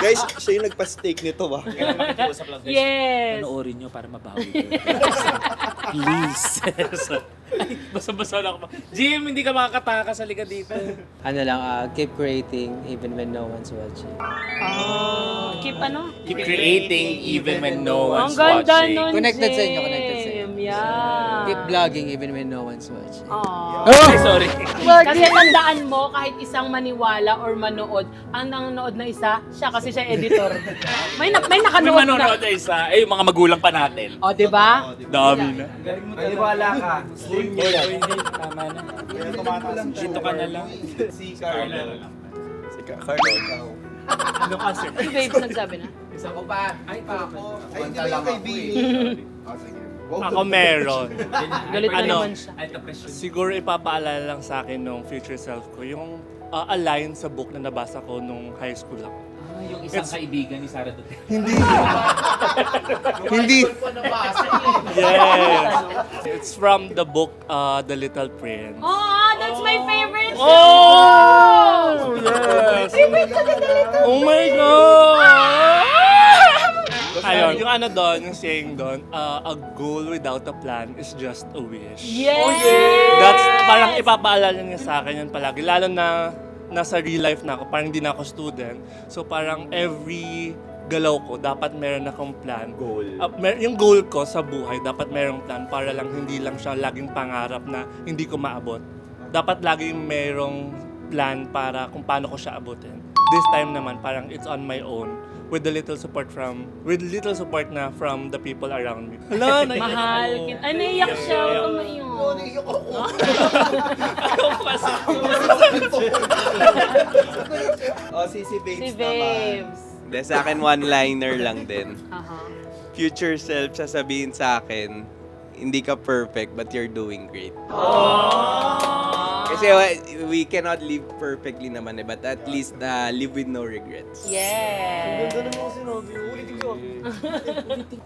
Guys, siya yung nagpa-steak nito ba? Kaya makikiusap lang guys. Yes. Panoorin nyo para mabawi ko. Please. Ay, basa-basa na ako. Jim, hindi ka makakataka sa liga dito. Ano lang, keep creating even when no one's watching. Keep ano? Keep creating even when no Ang one's ganda watching. nun, Connected sa inyo, connected sa inyo. Jim. Yeah. Keep vlogging even when no one's watching. Aww. Ay, sorry. Kasi tandaan mo, kahit isang maniwala or manood, ang nanonood na isa, siya kasi siya editor. May May nakanood na. manonood na isa. Eh, yung mga magulang pa natin. O, diba? Dami na. Maniwala ka. Tama na. Dito ka na lang. Si Carlo. Si Carlo. Ano kasi? Si Babes nagsabi na. Ay, hindi ba yung kay Billy? Ako meron. Galit na Ano? naman siya. Siguro ipapaalala lang sa akin nung future self ko, yung align sa book na nabasa ko nung high school ako. Yung isang kaibigan ni Sara Duterte. Hindi. Hindi. Yes! It's from the book The Little Prince. Oh, that's my favorite show! Oh! Yes! Oh my God! Ayun, yung ano doon, yung saying doon, a goal without a plan is just a wish. Yes! That's parang ipapaalala niya sa akin yan palagi. Lalo na nasa real life na ako, parang hindi na ako student. So parang every galaw ko, dapat meron akong plan. Goal. Yung goal ko sa buhay, dapat merong plan para lang hindi lang siya laging pangarap na hindi ko maabot. Dapat laging merong plan para kung paano ko siya abutin. This time naman, parang it's on my own with little support na from the people around me. Hala, naiyak Mahal. ako. Ay, naiyak siya. Huwag ka maiyak. Si Babes Si naman. Babes. De, sa akin, one-liner lang din. Aha. Future self, sasabihin sa akin, hindi ka perfect, but you're doing great. Kasi we cannot live perfectly naman but at least live with no regrets. Yes.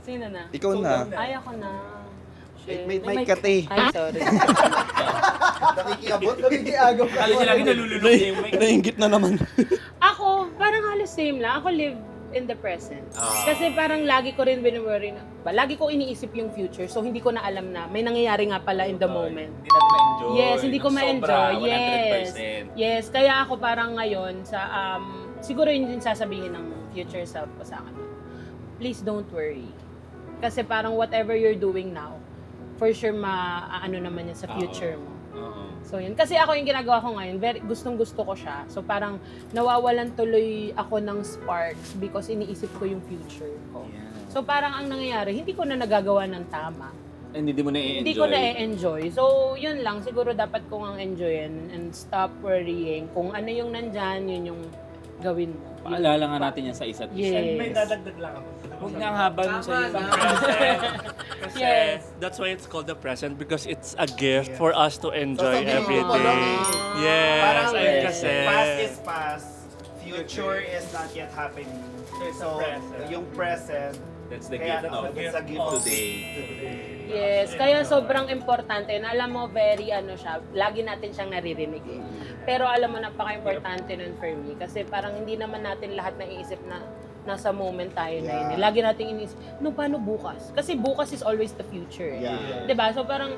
Sino na? Ikaw na. Ay, ako na. Shit. May kate. Ay, sorry. Nakikiabot, nakikiagaw. Kala niya lagi nalululog niya yung mic. Nainggit na naman. Ako, parang halos same lang. Ako live in the present. Kasi parang lagi ko rin worry na, lagi ko iniisip yung future, so hindi ko na alam na may nangyayari nga pala in the moment. Hindi natin ma-enjoy. Yes, hindi ko Ng ma-enjoy. sobra, Yes. 100%. Yes, kaya ako parang ngayon sa siguro yun din sasabihin ng future self ko sa akin. Please don't worry. Kasi parang whatever you're doing now, for sure ano naman yan sa future mo. So yun. Kasi ako yung ginagawa ko ngayon, gustong-gusto ko siya. So parang nawawalan tuloy ako ng sparks because iniisip ko yung future ko. So parang ang nangyayari, hindi ko na nagagawa ng tama. And hindi mo na-enjoy. Hindi ko na-enjoy. So yun lang, siguro dapat kong ang enjoyin and stop worrying. Kung ano yung nandyan, yun yung gawin mo. Paalala nga natin yan sa isa't isa. Yes. May dadagdag lang ako. Huwag nga ang haba nun sa'yo. Kasi Yes. that's why it's called the present because it's a gift for us to enjoy Sasabihin every mo pa lang day. eh. Yes, Parang ayun kasi. past is past, future is not yet happening. So, yung present, That's the Kaya, gift of it's a gift today. Yes, kaya sobrang importante na alam mo very siya, lagi natin siyang naririnig eh. Pero alam mo napaka-importante nun for me kasi parang hindi naman natin lahat naiisip na nasa moment tayo na yun. Lagi nating iniisip, paano bukas? Kasi bukas is always the future. Yeah. 'Di ba? So parang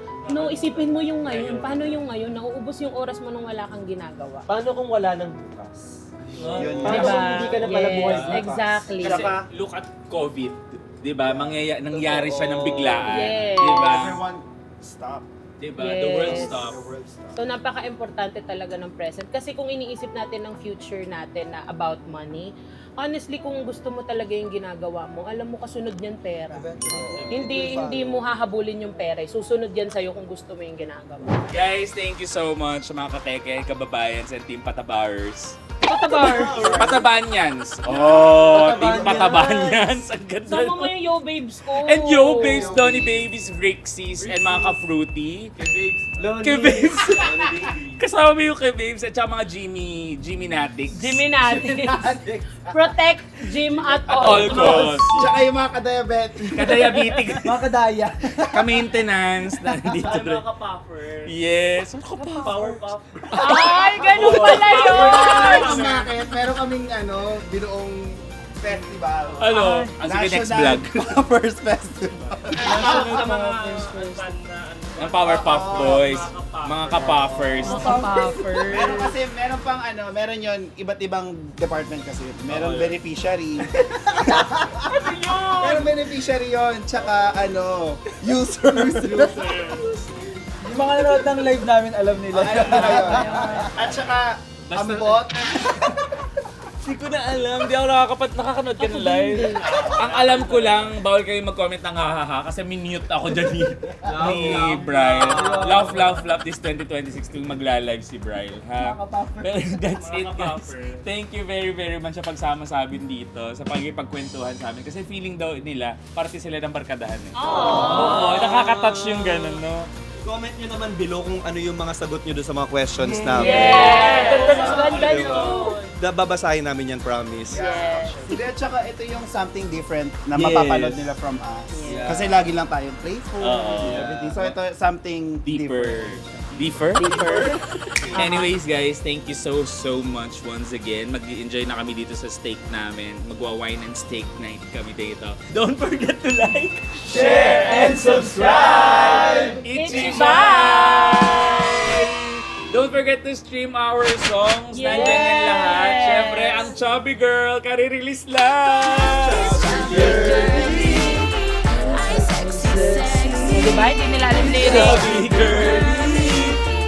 isipin mo yung ngayon. Paano yung ngayon? Nauubos yung oras mo nung wala kang ginagawa. Paano kung wala ng bukas? Yun. Paano Diba? kung hindi ka na pala buhay Yes, bukas? exactly. Kasi look at COVID. Di ba? Nangyari siya ng biglaan. Yes. Di ba? Everyone stop. Diba? The world Yes. stop. So, napaka-importante talaga ng present. Kasi kung iniisip natin ng future natin na about money, honestly, kung gusto mo talaga yung ginagawa mo, alam mo kasunod niyan pera. Hindi mo hahabulin yung pera. Susunod yan sa'yo kung gusto mo yung ginagawa. Guys, thank you so much mga kateke, kababayan sa Team Patabars. Patabar! Patabanyans. Oh, Team Patabanyans. Ang ganda. Sama mo yung Yo Babes ko. And Yo Babes, Donny Babies, Vrixies, and mga ka-fruity. Kay Babes. Kasama mo yung kay Babes at saka mga Jimmy Natics. Jimmy natin. Protect Jim at All all. costs. Tsaka yung mga ka-diabetic. Ka-diabetic. Mga kadaya. Ka-maintenance. Nandito rin. Ka-puffers. Yes. Ano ka pa? Powerpuff. Ay, ganun pala yun! Ang market, meron kaming binuong festival. Ano? Ang sige, next vlog. First festival. Ang Powerpuff Boys. Mga ka-puffers. Meron kasi, meron pang meron yon iba't ibang department kasi. Meron beneficiary. Meron beneficiary yon tsaka users. Yung mga nanonood ng live namin, alam nila. Alam mo na yun. At tsaka, ambot. Hindi ko na alam. Hindi ako nakakanood ka ng live. Ang alam ko lang, bawal kayo mag-comment ng hahaha kasi minute ako dyan ni Brian. Laugh this 2026 tuwing magla-live si Brian. Ha? Pero that's it guys. Thank you very very much sa pagsama sa amin dito, sa pagkikipagkwentuhan sa amin. Kasi feeling daw nila, parte sila ng barkadahan eh. Oo, nakaka-touch yung ganun, no? Comment nyo naman below kung ano yung mga sagot nyo doon sa mga questions namin. Ganda yun. Babasahin namin yan, promise. Hindi, at tsaka ito yung something different na mapapanood nila from us. Kasi lagi lang tayong playful, everything. So ito something Deeper. Anyways guys, thank you so much once again. Mag-enjoy na kami dito sa steak namin. Magwa-wine and steak night kami dito. Don't forget to like, Share and subscribe! Ichiban! Don't forget to stream our songs. Yes! Nandyan yan lahat. Siyempre, ang Chubby Girl, kare-release lang! Diba? Hindi nila alam lyrics. Chubby Girl,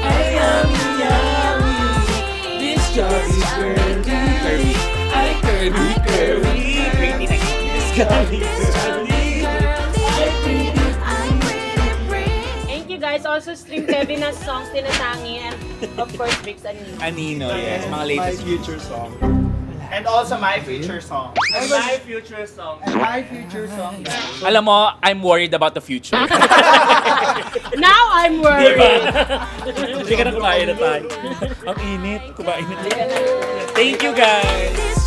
I am yummy. This Chubby Girl, curvy. I curvy. Pretty na this Chubby Girl. Thank you guys. Also stream Kevina's songs, Tinatangi, and of course, Vix Anino. Anino, yes. Mga My latest. future song. And also my future song. My future song. My future song. Alam mo, I'm worried about the future. Now I'm worried. Hindi ka na kumain na tayo. Ang init. Kumain na tayo. Thank you guys.